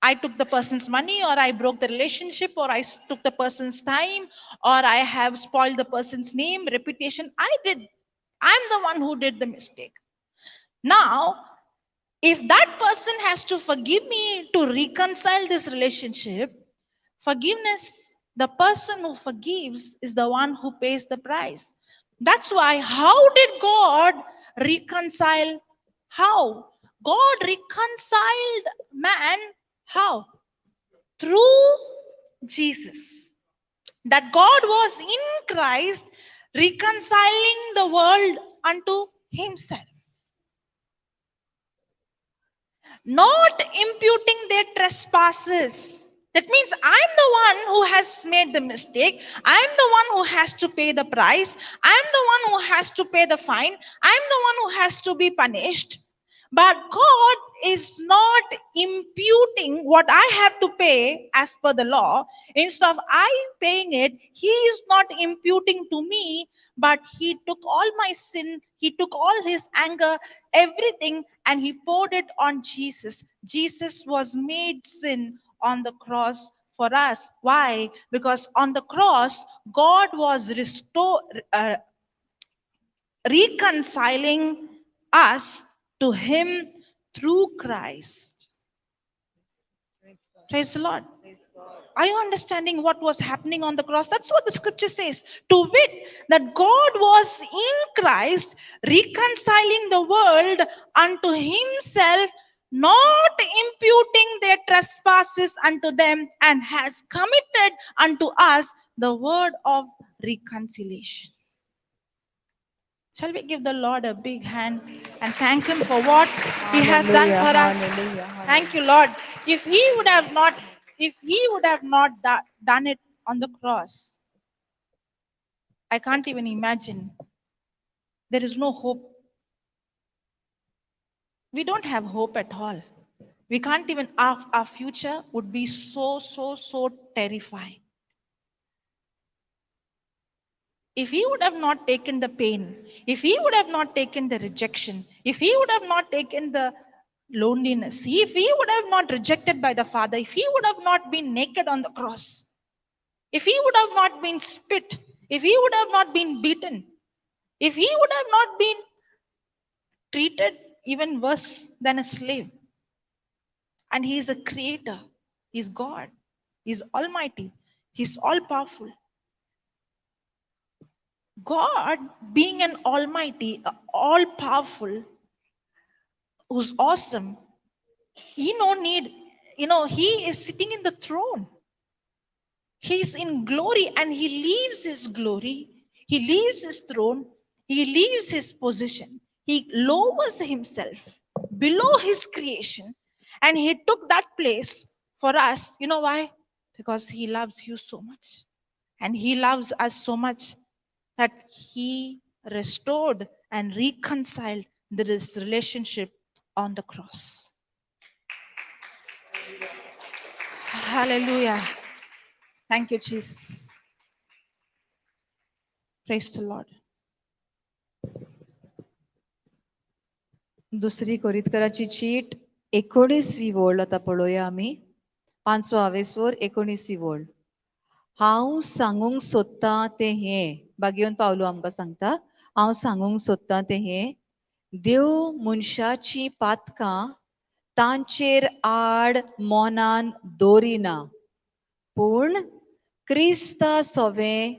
[SPEAKER 1] I took the person's money, or I broke the relationship, or I took the person's time, or I have spoiled the person's name, reputation. I did. I'm the one who did the mistake. Now, if that person has to forgive me to reconcile this relationship, forgiveness, the person who forgives is the one who pays the price. That's why, how did God reconcile? How? God reconciled man. How? Through Jesus. That God was in Christ reconciling the world unto himself, not imputing their trespasses. That means I'm the one who has made the mistake. I'm the one who has to pay the price. I'm the one who has to pay the fine. I'm the one who has to be punished. But God is not imputing what I have to pay as per the law. Instead of I paying it, He is not imputing to me, but He took all my sin, He took all His anger, everything, and He poured it on Jesus. Jesus was made sin on the cross for us. Why? Because on the cross, God was reconciling us to Him through Christ. Praise the Lord. Are you understanding what was happening on the cross? That's what the scripture says. To wit, that God was in Christ reconciling the world unto himself, not imputing their trespasses unto them, and has committed unto us the word of reconciliation. Shall we give the Lord a big hand and thank Him for what He has done
[SPEAKER 2] Hallelujah,
[SPEAKER 1] for us?
[SPEAKER 2] hallelujah,
[SPEAKER 1] Thank you,
[SPEAKER 2] hallelujah.
[SPEAKER 1] Lord. If He would have not, if He would have not done it on the cross, I can't even imagine. There is no hope. We don't have hope at all. We can't even, our future would be so terrifying. If He would have not taken the pain, if He would have not taken the rejection, if He would have not taken the loneliness, if He would have not rejected by the Father, if He would have not been naked on the cross, if He would have not been spit, if He would have not been beaten, if He would have not been treated even worse than a slave, and He is a creator, He's God, He's almighty, He's all powerful. God, being an almighty, all powerful, who's awesome, he no need, he is sitting in the throne. He's in glory, and he leaves his glory, he leaves his throne, he leaves his position, he lowers himself below his creation, and he took that place for us. You know why? Because he loves you so much, and he loves us so much that he restored and reconciled this relationship on the cross. Hallelujah. Thank you, Jesus. Praise the Lord.
[SPEAKER 2] दुसरी कोरिंथकराची cheat 19वी ओळ आता पळोवया आमी 5वे स्वर 19वी ओळ हांव सांगूंक सोदतां तें हें बागेवन पावलो आमकां सांगता हांव सांगूंक सोदतां तें हें देव मनशाची पातकां तांचेर आड मोनान दवरिना पूण क्रिस्ता सोवें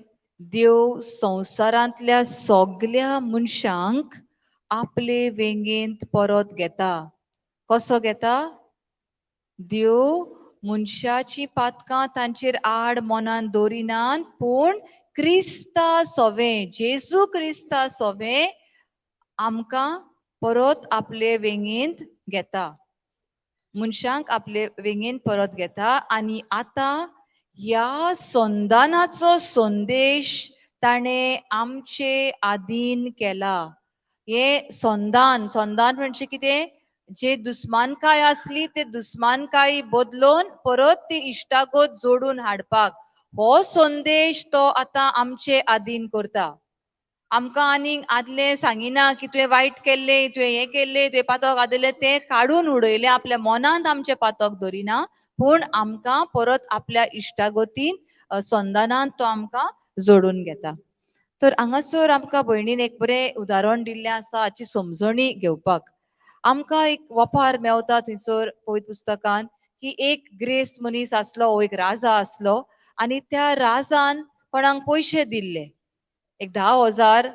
[SPEAKER 2] देव संवसारांतल्या सगळ्या मनशांक आपले वेंगेंत परत घेता कसो घेता देव मनशाची पातकां तांचेर आड मोनान दवरिनात पूण क्रिस्ता सोवें जेजू क्रिस्ता सोवें आमकां परत आपले वेंगेंत घेता मनशांक आपले वेंगेंत परत घेता आनी आतां ह्या संदानाचो संदेश ताणें आमचे आदीन केला हे संदान म्हणजे कितें जे दुस्मानकाय आसली ते दुस्मानकाय बदलून परत ती इश्टागत जोडून हाडपाक हो संदेश तो आता आमचे आदीन करता. आमकां आनीक आदले सांगिना की तुवें वायट केल्लें, तुवें हें केल्लें, तुवें पातक आदले तें काडून उडयलें, आपल्या मनांत आमचें पातक धरिना, पूण आमकां परत आपल्या इश्टागतीन संदानान तो आमकां जोडून घेता. तर हांगासर आमकां भयणीन एक बरें उदाहरण दिल्लें आसा हाची समजणी घेवपाक. आमकां एक वपार मेवता थंयसर पवित्र पुस्तकान की एक ग्रेस मनीस आसलो, हो एक राजा आसलो आनी त्या राजान कोणाक पयशे दिल्ले, एक 10,000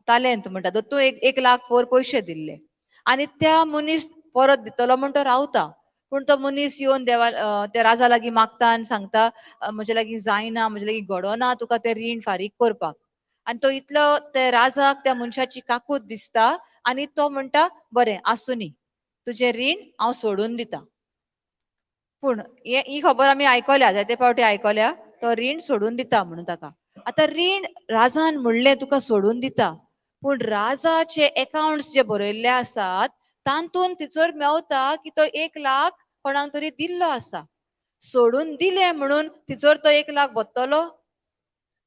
[SPEAKER 2] तालेंत म्हणटा तो तूं एक लाख वर पयशे दिल्ले आनी त्या मनीस परत दितलो म्हण तो रावता. पूण तो मनीस येवन त्या राजा लागीं मागता आनी सांगता म्हजे लागीं जायना, म्हजे लागीं घडोना तुका तें रीण फारीक करपाक. आनी तो इतलो त्या राजाक त्या मनशाची काकूट दिसता आनी तो म्हणटा बरें आसुनी, तुजें रीण हांव सोडून दितां. पूण ही खबर आमी आयकल्या, जायते फावटी आयकल्या, तो रीण सोडून दिता म्हणून ताका. आतां रीण राजान म्हणलें तुका सोडून दिता, पूण राजाचे अकाउंट्स जे बरयल्ले आसात तातूंत तिचोर मेवता की तो 1 लाख कोणाक तरी दिल्लो आसा. सोडून दिले म्हणून तिचोर तो 1 लाख बसतलो?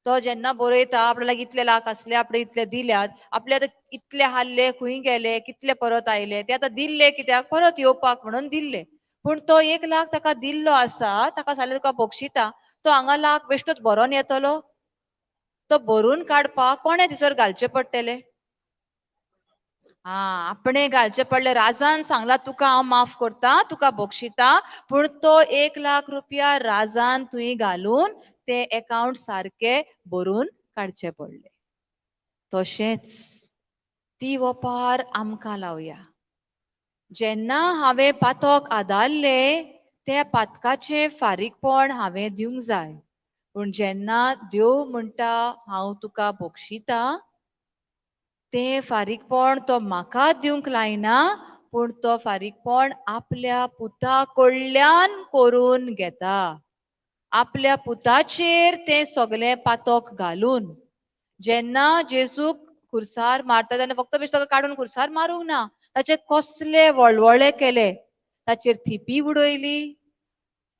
[SPEAKER 2] तो जेन्ना बरयता आपल्या लागीं इतले लाख आसले, आपणे इतले दिल्यात, आपले आतां इतले हारले, खंय गेले, कितले परत आयले, ते आतां दिल्ले कित्याक परत येवपाक म्हणून दिल्ले. पूण तो 1 लाख ताका दिल्लो आसा, ताका सांगलें तुका बक्षिता, तो हांगा लाख बेश्टोच भरोन येतलो? तो भरून काडपाक कोणे तिचोर घालचे पडटले? आपणे घालचे पडले. राजान सांगला तुका हांव माफ करता, तुका बक्षिता, पूण तो 1 लाख रुपया राजान थंय घालून ते अकाउंट सारके भरून काडचे पडले. तशेंच ती वपार आमकां लावया. जेन्ना हांवें पातक आदारले त्या पातकाचें फारीकपण हांवें दिवंक जाय. पूण जेन्ना देव म्हणटा हांव तुका बक्षिता, तें फारीकपण तो म्हाका दिवंक लायना, पूण तो फारीकपण आपल्या पुता कडल्यान करून घेता. आपल्या पुताचेर तें सगळें पातक घालून. जेन्ना जेजूक खुरसार मारता तेन्ना फक्त बेश्टो ताका काडून खुरसार मारूंक ना, ताचे कसले वळवळे केले. ताचेर थिपी उडयली,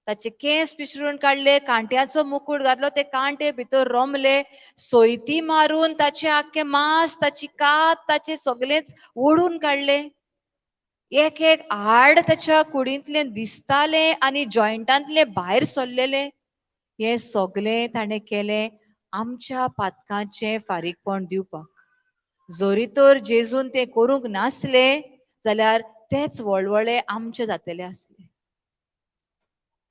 [SPEAKER 2] ताचे केंस पिसडून काडले, कांट्याचो मुकूट घातलो, ते कांटे भितर रोमले, सोयती मारून ताचे आख्खे मांस, ताची कात, ताचे सगळेंच ओडून काडले. एक एक हाड ताच्या कुडींतले दिसताले आनी जॉयंटांतले भायर सरलेले. हे सगळें ताणें केलें आमच्या पातकांचें फारीकपण दिवपाक. जरी तर जेजून तें करूंक नासले जाल्यार तेच वळवळे आमचे जातले आसले.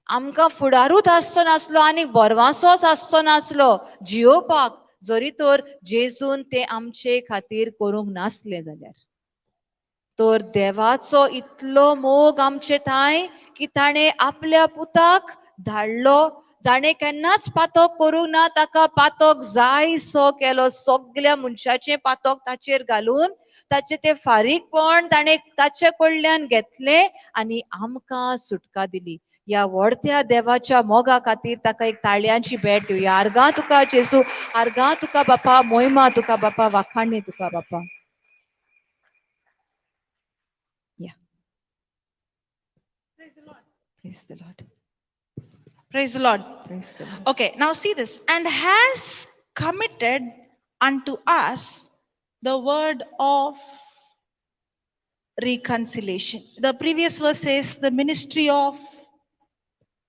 [SPEAKER 2] आमकां फुडारूच आसचो नासलो आनी भरवासोच आसचो नासलो जियोवपाक, जरी तर जेजून तें आमचे खातीर करूंक नासलें जाल्यार. तर देवाचो इतलो मोग आमचे थंय की ताणें आपल्या पुताक धाडलो. जाणें केन्नाच पातक करूंक ना, ताका पातक जाय सो केलो, सगळ्या मनशाचें पातक ताचेर घालून ताचें तें फारीकपण ताणें ताचे कडल्यान घेतलें आनी आमकां सुटका दिली. ह्या व्हडत्या देवाच्या मोगा खातीर ताका एक ताळयांची भेट दिवया. आर्गां तुका जेजू, आर्गां तुका बापा, मोहिमा तुका बापा, वाखाणणी तुका बापा. या. Praise the Lord.
[SPEAKER 1] Praise the Lord.
[SPEAKER 2] Praise the Lord.
[SPEAKER 1] Okay, now see this. And has committed unto us the word of reconciliation. The previous verse says the ministry of,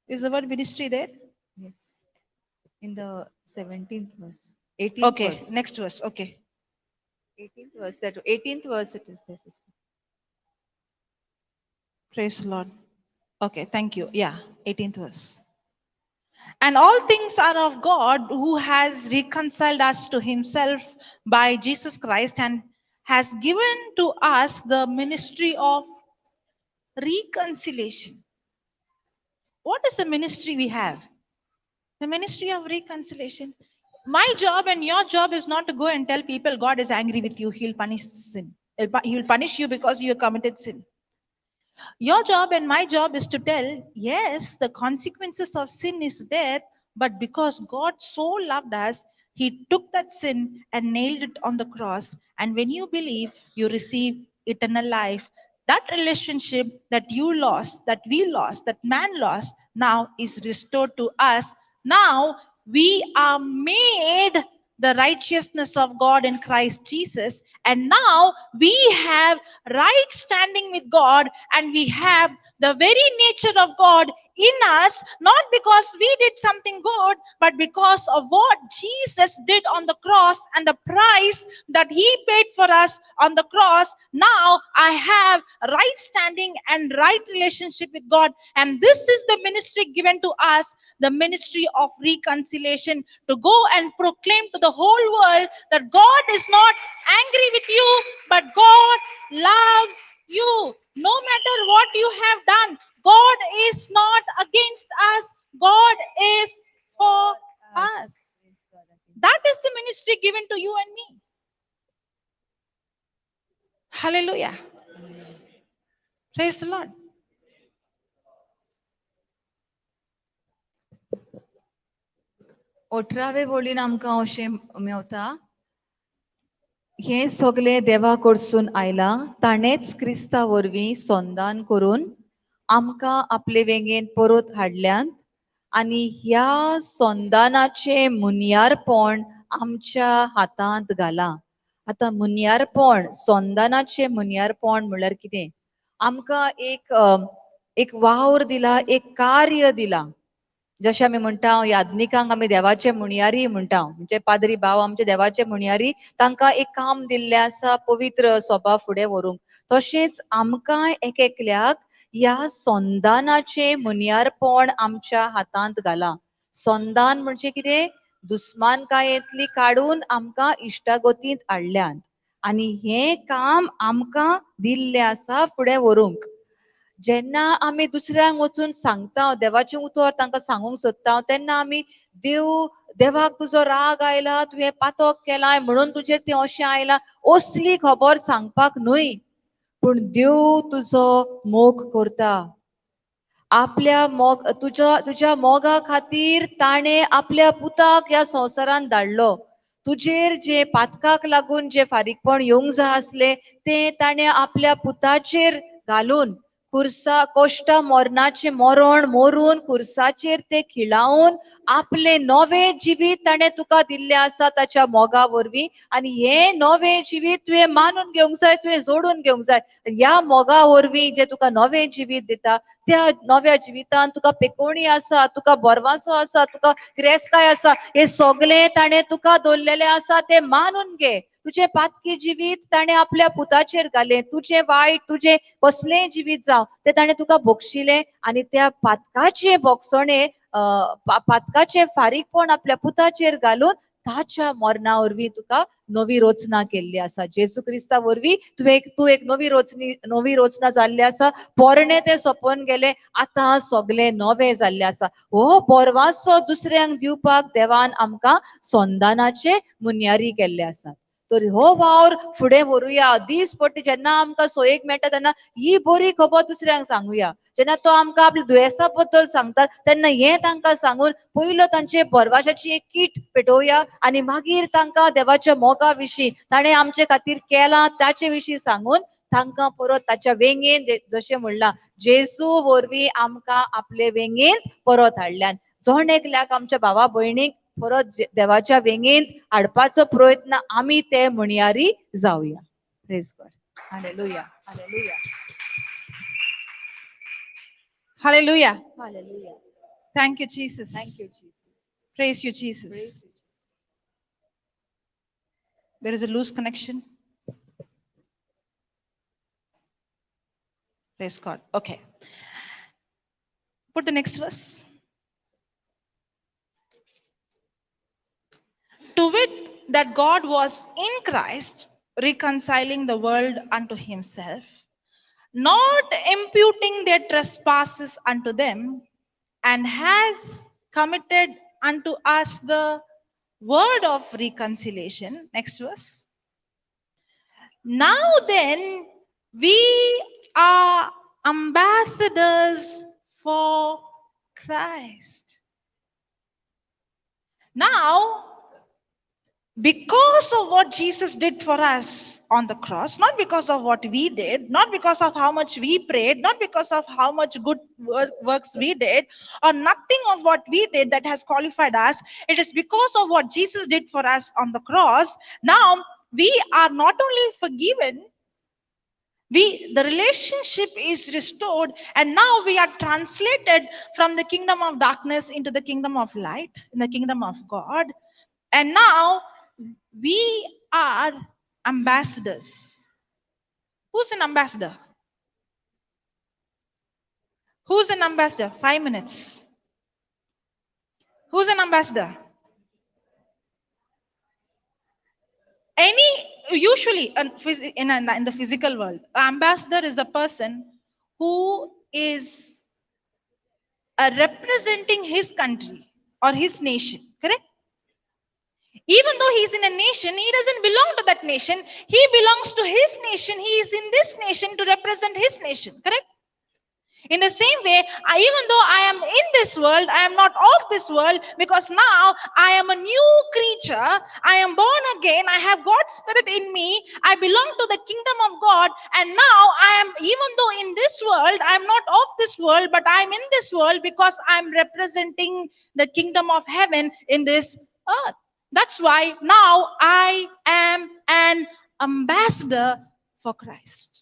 [SPEAKER 1] is the word ministry there?
[SPEAKER 2] Yes. In the 17th verse. 18th
[SPEAKER 1] Okay,
[SPEAKER 2] verse.
[SPEAKER 1] next verse. Okay.
[SPEAKER 2] 18th verse. That 18th verse it is there, sister.
[SPEAKER 1] Praise the Lord. Okay, thank you. Yeah, 18th verse. And all things are of God, who has reconciled us to himself by Jesus Christ and has given to us the ministry of reconciliation. What is the ministry we have? The ministry of reconciliation. My job and your job is not to go and tell people God is angry with you, he'll punish sin. He will punish you because you have committed sin. Your job and my job is to tell, yes, the consequences of sin is death, but because God so loved us, he took that sin and nailed it on the cross. And when you believe, you receive eternal life. That relationship that you lost, that we lost, that man lost, now is restored to us. Now we are made the righteousness of God in Christ Jesus. And now we have right standing with God, and we have the very nature of God in us, not because we did something good, but because of what Jesus did on the cross and the price that he paid for us on the cross. Now I have right standing and right relationship with God. And this is the ministry given to us, the ministry of reconciliation, to go and proclaim to the whole world that God is not angry with you, but God loves you. No matter what you have done, God is not against us, God is for us. That is the ministry given to you and me. Hallelujah. Praise the Lord.
[SPEAKER 2] अठरावे वळीन आमकां अशें मेवता, हे सगळे देवा कडसून आयला, ताणेच Crysta वरवीं संधान करून आमकां आपले वेंगेन परत हाडल्यात आनी ह्या संधानाचे मुनियारपण आमच्या हातांत घाला. आतां मुनियारपण, संधानाचे मुनियारपण म्हणल्यार कितें? आमकां एक वावर दिला, एक कार्य दिला. जशें आमी म्हणटा याज्ञिकांक आमी देवाचे मुणयारी म्हणटा, म्हणजे पाद्री भाव आमचे देवाचे मुणयारी, तांकां एक काम दिल्लें आसा पवित्र सोबा फुडें व्हरूंक. तशेंच आमकां एक एकल्याक ह्या संधानाचे मुनियारपण आमच्या हातांत घाला. संधान म्हणजे कितें? दुस्मानकायेंतली काडून आमकां इश्टागतींत हाडल्यात आनी हें काम आमकां दिल्लें आसा फुडें व्हरूंक. जेन्ना आमी दुसऱ्यांक वचून सांगता, देवाचें उतर तांकां सांगूंक सोदता, तेन्ना आमी देवाक तुजो राग आयला, तुवें पातक केलाय म्हणून तुजेर तें अशें आयलां, असली खबर सांगपाक न्हय. पूण देव तुजो मोग करता. आपल्या तुज्या मोगा खातीर ताणें आपल्या पुताक ह्या संवसारांत धाडलो. तुजेर जे पातकाक लागून जे फारीकपण येवंक जाय आसलें, तें ताणें आपल्या पुताचेर घालून कोश्टा मरणाचे मरण मोरून खुर्साचेर ते खिळावन आपले नवे जिवीत ताणें तुका दिल्लें आसा ताच्या मोगा वरवीं. आनी हें नवें जिवीत तुवें मानून घेवंक जाय, तुवें जोडून घेवंक जाय. ह्या मोगा वरवीं जे तुका नवें जिवीत दिता, त्या नव्या जिवितान तुका पेकोवणी आसा, तुका बोरवासो आसा, तुका क्रेस्काय आसा, हे सगळें ताणें तुका दवरलेलें आसा, तें मानून घे. तुजें पातकी जिवीत ताणें आपल्या पुताचेर घालें. तुजें वायट, तुजें कसलेंय जिवीत जावं, तें ताणें तुका भोगशिलें आनी त्या पातकाचे भोगसणें पातकाचें फारीकपण आपल्या पुताचेर घालून ताच्या मरणा वरवीं तुका नवी रचना केल्ली आसा. जेजू क्रिस्ता वरवीं तूं एक नवी रचना जाल्ली आसा. पोरणें तें सोंपोन गेलें, आतां सगळें नवें जाल्लें आसा. हो बोरवासो दुसऱ्यांक दिवपाक देवान आमकां संधानाचे मुनयारी केल्ले आसा. तर हो वावर फुडें व्हरूया. दीस पडटा जेन्ना आमकां सोयेक मेळटा तेन्ना ही बरी खबर दुसऱ्यांक सांगुया. जेन्ना तो आमकां आपल्या दुयेंसा बद्दल सांगता तेन्ना हें तांकां सांगून पयलो तांचे बोरवाशाची एक कीट पेटोवया आनी मागीर तांकां देवाच्या मोगा विशीं, ताणें आमचे खातीर केलां ताचे विशीं सांगून तांकां परत ताच्या वेंगेन, जशें म्हणलां, जेजू वरवीं आमकां आपले वेंगेन परत हाडल्यान. जण एकल्याक आमच्या भावा भयणीक परत देवाच्या वेंगेन हाडपाचो प्रयत्न आमी ते म्हणयारी जावया. Praise God. Hallelujah. Hallelujah.
[SPEAKER 1] Hallelujah.
[SPEAKER 2] Hallelujah.
[SPEAKER 1] Thank you, Jesus.
[SPEAKER 2] Thank you, Jesus.
[SPEAKER 1] Praise you, Jesus.
[SPEAKER 2] Praise you.
[SPEAKER 1] There is a loose connection. Praise God. Okay. Put the next verse. To wit, that God was in Christ, reconciling the world unto himself, not imputing their trespasses unto them, and has committed unto us the word of reconciliation. Next verse. Now then, we are ambassadors for Christ. Now, because of what Jesus did for us on the cross, not because of what we did, not because of how much we prayed, not because of how much good works we did, or nothing of what we did that has qualified us. It is because of what Jesus did for us on the cross. Now we are not only forgiven, the relationship is restored, and now we are translated from the kingdom of darkness into the kingdom of light, in the kingdom of God. And now we are ambassadors. Who's an ambassador? Who's an ambassador? 5 minutes. Who's an ambassador? Any, usually in the physical world, ambassador is a person who is representing his country or his nation. Correct? Even though he's in a nation, he doesn't belong to that nation. He belongs to his nation. He is in this nation to represent his nation. Correct? In the same way, even though I am in this world, I am not of this world, because now I am a new creature. I am born again. I have God's Spirit in me. I belong to the kingdom of God. And now I am, even though in this world, I am not of this world, but I am in this world because I am representing the kingdom of heaven in this earth. That's why now I am an ambassador for Christ.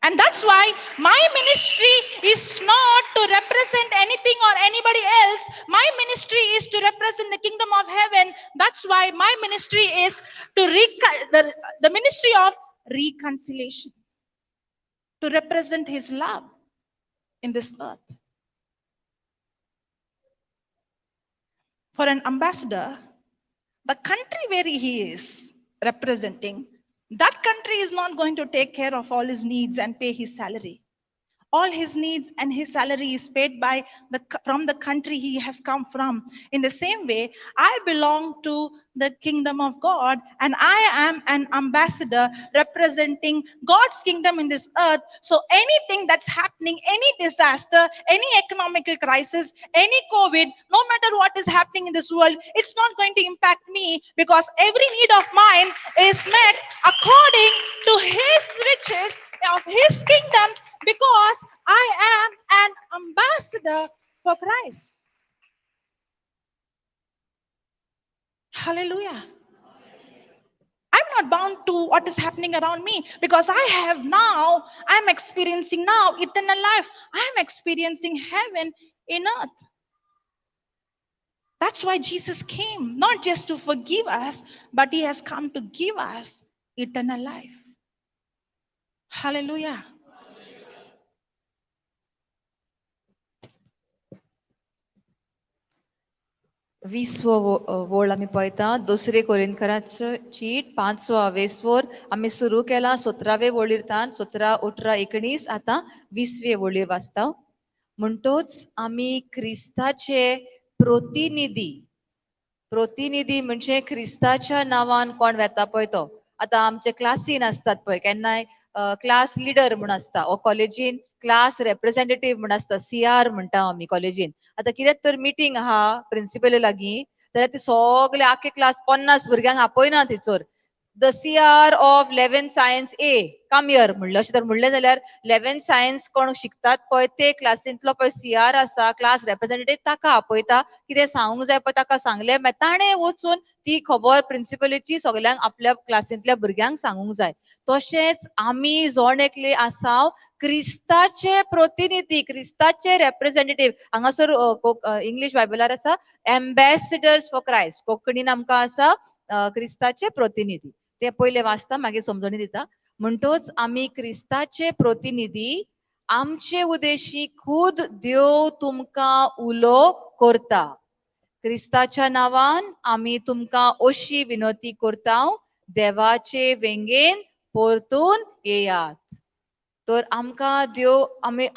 [SPEAKER 1] And that's why my ministry is not to represent anything or anybody else. My ministry is to represent the kingdom of heaven. That's why my ministry is to the ministry of reconciliation, to represent his love in this earth. For an ambassador, the country where he is representing, that country is not going to take care of all his needs and pay his salary. All his needs and his salary is paid by from the country he has come from. In the same way, I belong to the kingdom of God, and I am an ambassador representing God's kingdom in this earth. So anything that's happening, any disaster, any economical crisis, any COVID, no matter what is happening in this world, it's not going to impact me, because every need of mine is met according to his riches of his kingdom, because I am an ambassador for Christ. Hallelujah. I'm not bound to what is happening around me, because I'm experiencing now eternal life. I'm experiencing heaven in earth. That's why Jesus came, not just to forgive us, but he has come to give us eternal life. Hallelujah.
[SPEAKER 2] वोळ आम्ही पळयता 2 कोरिंथरांचो cheat 5-वेसवोर आम्ही सुरू केला 17वे वळीरतान 17-18 आता 20वे वळीर वाचता. म्हणटोच आम्ही क्रिस्ताचे प्रतिनिधी म्हणजे क्रिस्ताच्या नावान कोण वेता पळय तो. आता आमचे क्लासीन असतात पळय, केन्नाय क्लास लिडर म्हण असता, ओ कॉलेजीन क्लास रिप्रेझेंटेटिव्ह म्हण असता, CR म्हणटा आम्ही कॉलेजीन. आता कित्याक तर मिटींग आहा प्रिन्सिपल लागीं, जाल्यार ते सगळे आखे क्लास 50 भुरग्यांक आपयना थंयसर. The CR of 11 science A come here म्हणलं, अशें तर म्हणलें जाल्यार 11 सायन्स कोण शिकतात पळय ते क्लासींतलो पळय CR आसा, क्लास रिप्रेझेंटेटिव्ह ताका आपयता. कितें सांगूंक जाय पळय ताका सांगलें, मागीर ताणें वचून ती खबर प्रिन्सिपलीची सगळ्यांक आपल्या क्लासींतल्या भुरग्यांक सांगूंक जाय. तशेंच आमी जोण एकले आसाव क्रिस्ताचे प्रतिनिधी, क्रिस्ताचे रिप्रेझेंटेटिव्ह. हांगासर इंग्लीश बायबलार आसा एम्बेसिडर्स फॉर क्रायस्ट, कोंकणीन आमकां आसा क्रिस्ताचे प्रतिनिधी. ते पहिले वाचता मागीर समजोनी दिता. म्हणटोच आमी क्रिस्ताचे प्रतिनिधी, आमचे उद्देशी खुद देव तुमकां उलो करता. क्रिस्ताच्या नावान आमी तुमकां अशी विनंती करता, देवाचे वेंगेन परतून येयात. तर आमकां देव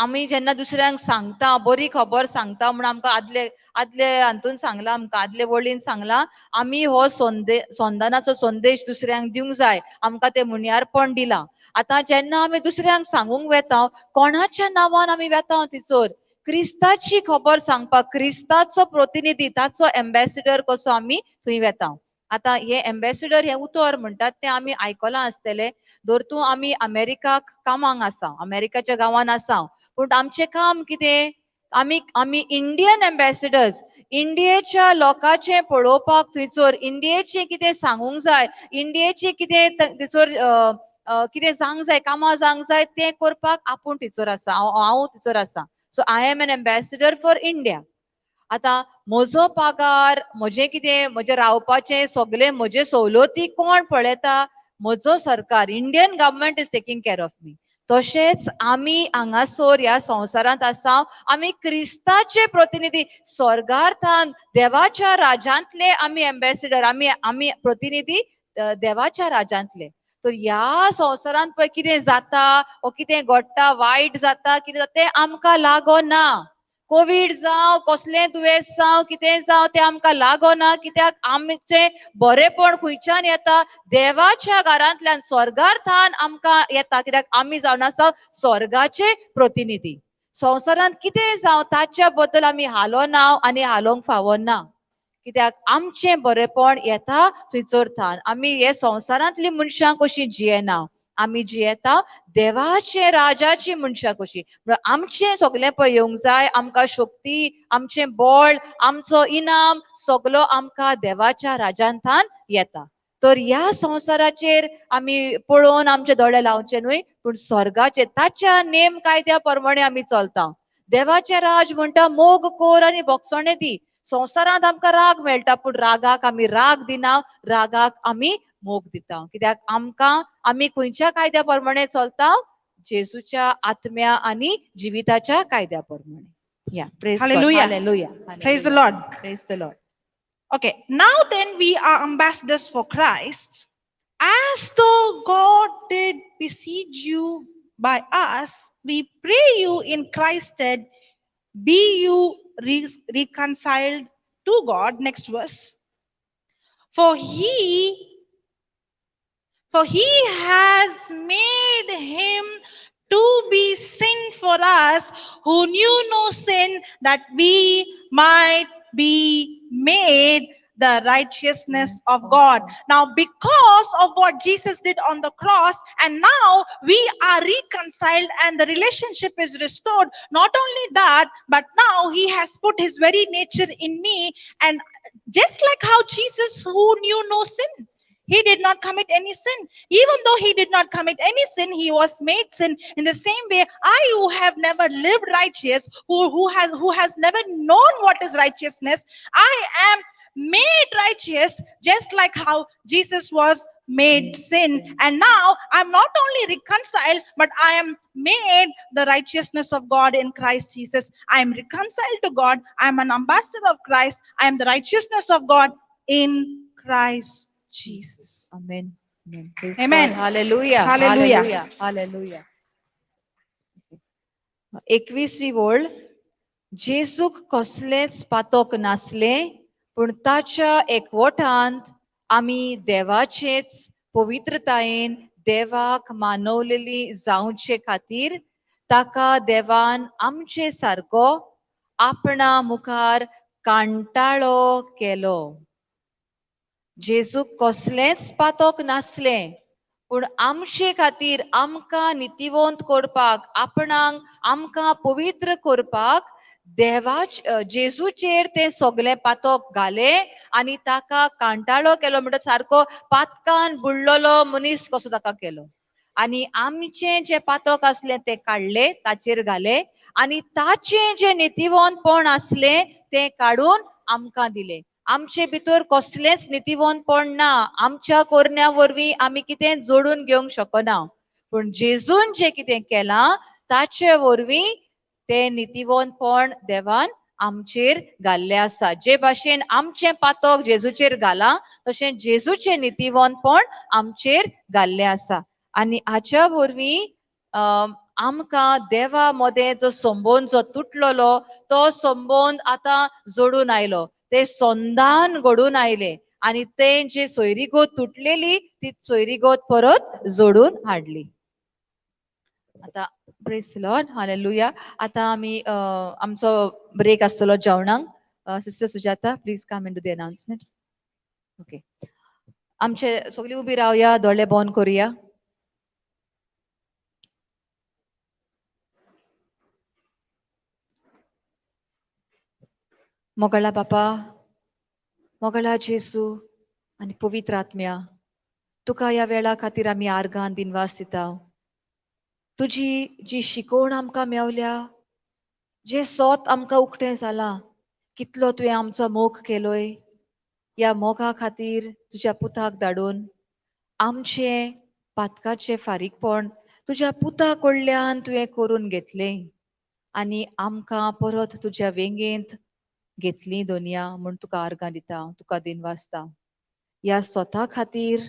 [SPEAKER 2] आमी जेन्ना दुसऱ्यांक सांगता, बरी खबर सांगता म्हण आमकां आदले हातून सांगला, आमकां आदले वळीन सांगला, आमी हो संदानाचो संदेश दुसऱ्यांक दिवंक जाय. आमकां ते मुनियारपण दिलां. आतां जेन्ना आमी दुसऱ्यांक सांगूंक वेता, कोणाच्या नांवान आमी वेता थंयसर? क्रिस्ताची खबर सांगपाक, क्रिस्ताचो प्रतिनिधी, ताचो एम्बेसिडर कसो आमी थंय वेता. आता हे एम्बेसिडर हे उतर म्हणतात ते आम्ही आयकलां आसतले. धर तूं आमी अमेरिकाक कामाक आसा, अमेरिकाच्या गांवांत आसा, पूण आमचें काम कितें? आमी आमी इंडियन एम्बेसिडर्स, इंडियेच्या लोकांचें पळोवपाक थंयसर इंडियेचें कितें सांगूंक जाय, इंडियेचें कितें थंयसर कितें जावंक जाय, कामां जावंक जाय तें करपाक आपूण थंयसर आसा, हांव थंयसर आसा. So I am an ambassador for India. आता म्हजो पगार, म्हजें कितें, म्हजें रावपाचें सगळें म्हजे सवलती कोण पळयता? म्हजो सरकार, Indian government is taking care of me. तशेंच आमी हांगासर ह्या संवसारांत आसा, आमी क्रिस्ताचे प्रतिनिधी, स्वर्गार्थान देवाच्या राज्यांतले आमी एम्बेसिडर, आमी आमी प्रतिनिधी देवाच्या राज्यांतले. तर ह्या संवसारांत पळय कितें जाता वा कितें घडटा, वायट जाता, कितें जाता तें आमकां लागना. कोविड जावं, कसलें दुयेंस जावं, कितें जावं तें आमकां लागना. कित्याक आमचें बरेपण खंयच्यान येता? देवाच्या घरांतल्यान, स्वर्गार्थान आमकां येता. कित्याक आमी जावन आसा स्वर्गाचे प्रतिनिधी. संवसारांत कितें जावं ताच्या बद्दल आमी हालोना आनी हालोवंक फावना. कित्याक आमचें बरेपण येता थंयसरथान. आमी हे संवसारांतलीं मनशां कशीं जियेना, आमी जियेता देवाचे राजाची मनशां कशीं. आमचें सगळें पळय येवंक जाय, आमकां शक्ती, आमचें बळ, आमचो इनाम सगळो आमकां देवाच्या राज्यांतल्यान येता. तर ह्या संवसाराचेर आमी पळोवन आमचे दोळे लावचे न्हय, पूण स्वर्गाचेर ताच्या नेम कायद्या प्रमाणे आमी चलता. देवाचें राज म्हणटा मोग कर आनी भोगसणे दी. संवसारांत आमकां राग मेळटा, पूण रागाक आमी राग दिना, रागाक आमी मोग दिता. कित्याक आमकां आमी खंयच्या कायद्या प्रमाणे चलता? जेजूच्या आत्म्या आनी जिविताच्या कायद्या प्रमाणे. Yeah, praise God.
[SPEAKER 1] Hallelujah.
[SPEAKER 2] Hallelujah.
[SPEAKER 1] Praise the
[SPEAKER 2] Hallelujah.
[SPEAKER 1] Lord.
[SPEAKER 2] Praise the Lord.
[SPEAKER 1] Okay, now then we are ambassadors for Christ, as though God did beseech you by us, we pray you in Christ's stead, be you reconciled to God. Next verse. For he has made him to be sin for us who knew no sin, that we might be made the righteousness of God. Now, because of what Jesus did on the cross, and now we are reconciled and the relationship is restored. Not only that, but now he has put his very nature in me, and just like how Jesus, who knew no sin, he did not commit any sin. Even though he did not commit any sin, he was made sin. In the same way, I who have never lived righteous, who has never known what is righteousness, I am made righteous just like how Jesus was made sin. And now I'm not only reconciled, but I am made the righteousness of God in Christ Jesus. I am reconciled to God. I am an ambassador of Christ. I am the righteousness of God in Christ Jesus.
[SPEAKER 2] Amen. Amen. Praise
[SPEAKER 1] Amen.
[SPEAKER 2] God. Hallelujah.
[SPEAKER 1] Hallelujah.
[SPEAKER 2] Hallelujah. Hallelujah. 21वी ओळ. जेजूक कसलेच पातोक नासले, पूण ताच्या एकवटांत आमी देवाचेच पवित्रतायेन देवाक मानवलेली जावचे खातीर ताका देवान आमचे सारको आपणा मुखार कांटाळो केलो. जेजूक कसलेच पातोक नासले, पूण आमचे खातीर आमकां नितिवंत करपाक, आपणाक आमकां पवित्र करपाक जेजूचेर ते सगळे पातोक घाले आनी ताका कांटाळो केलो. म्हणटा सारको पातकान बुडलोलो मनीस कसो ताका केलो. आनी आमचे जे पातोक आसले ते काडले, ताचेर घाले, आनी ताचे जे नितिवंतपण आसले ते काडून आमकां दिले. आमचे भितर कसलेंच नितिवंतपण ना. आमच्या करण्या वरवीं आमी कितें जोडून घेवंक शकना, पूण जेजून जे कितें केलां ताचे वरवीं ते नितिवंतपण देवान आमचेर घाल्ले आसा. जे भाशेन आमचे पातोक जेजूचेर घाला, तशें जेजूचे नितिवंतपण आमचेर घाल्ले आसा. आनी हाच्या वरवीं आमकां देवा मदें जो संबंद जो तुटलेलो, तो संबंद आतां जोडून आयलो. ते संधान घडून आयले आनी ते जे सोयरीगत तुटलेली ती सोयरीगत परत जोडून हाडली. आता प्रेज द लॉर्ड. हालेलुया. आता आमी आमचो ब्रेक आसतलो जेवणाक. Sister Sujata, please come and do the announcements. Okay. आमचे सगळी उबी रावया, दोळे बंद करूया. मोगळा बापा, मोगळा जेसू आणि पवित्र आत्म्या, तुका ह्या वेळा खातीर आमी आर्गां दिनवास दिता. तुजी जी शिकोवण आमकां मेवल्या, जे सोत आमकां उक्तें जाला, कितलो तुवें आमचो मोग केलोय, ह्या मोगा खातीर तुज्या पुताक धाडून आमचे पातकाचे फारीकपण तुज्या पुता कडल्यान तुवें करून घेतलें आनी आमकां परत तुज्या वेंगेंत घेतली दोनया म्हूण तुका आर्गां दिता, तुका दिन वाजता. ह्या स्वता खातीर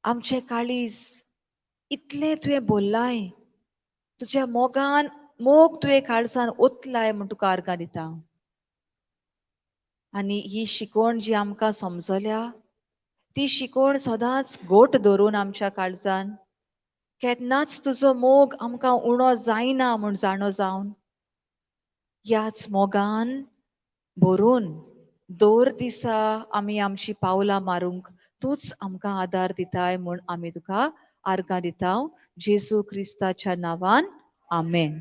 [SPEAKER 2] आमचें काळीज इतलें तुवें बोल्लाय, तुज्या मोगान मोग तुवें काळजान ओतलाय म्हूण तुका आर्गां दिता. आनी ही शिकोवण जी आमकां समजल्या, ती शिकोवण सदांच घोट धरून आमच्या काळजान केन्नाच तुजो मोग आमकां उणो जायना म्हूण जाणो जावन ह्याच मोगान भरून दर दिसा आमी आमची पावलां मारूंक तूच आमकां आदार दिताय म्हूण आमी तुका आर्गां दिता. जेजू क्रिस्ताच्या नांवान आमेन.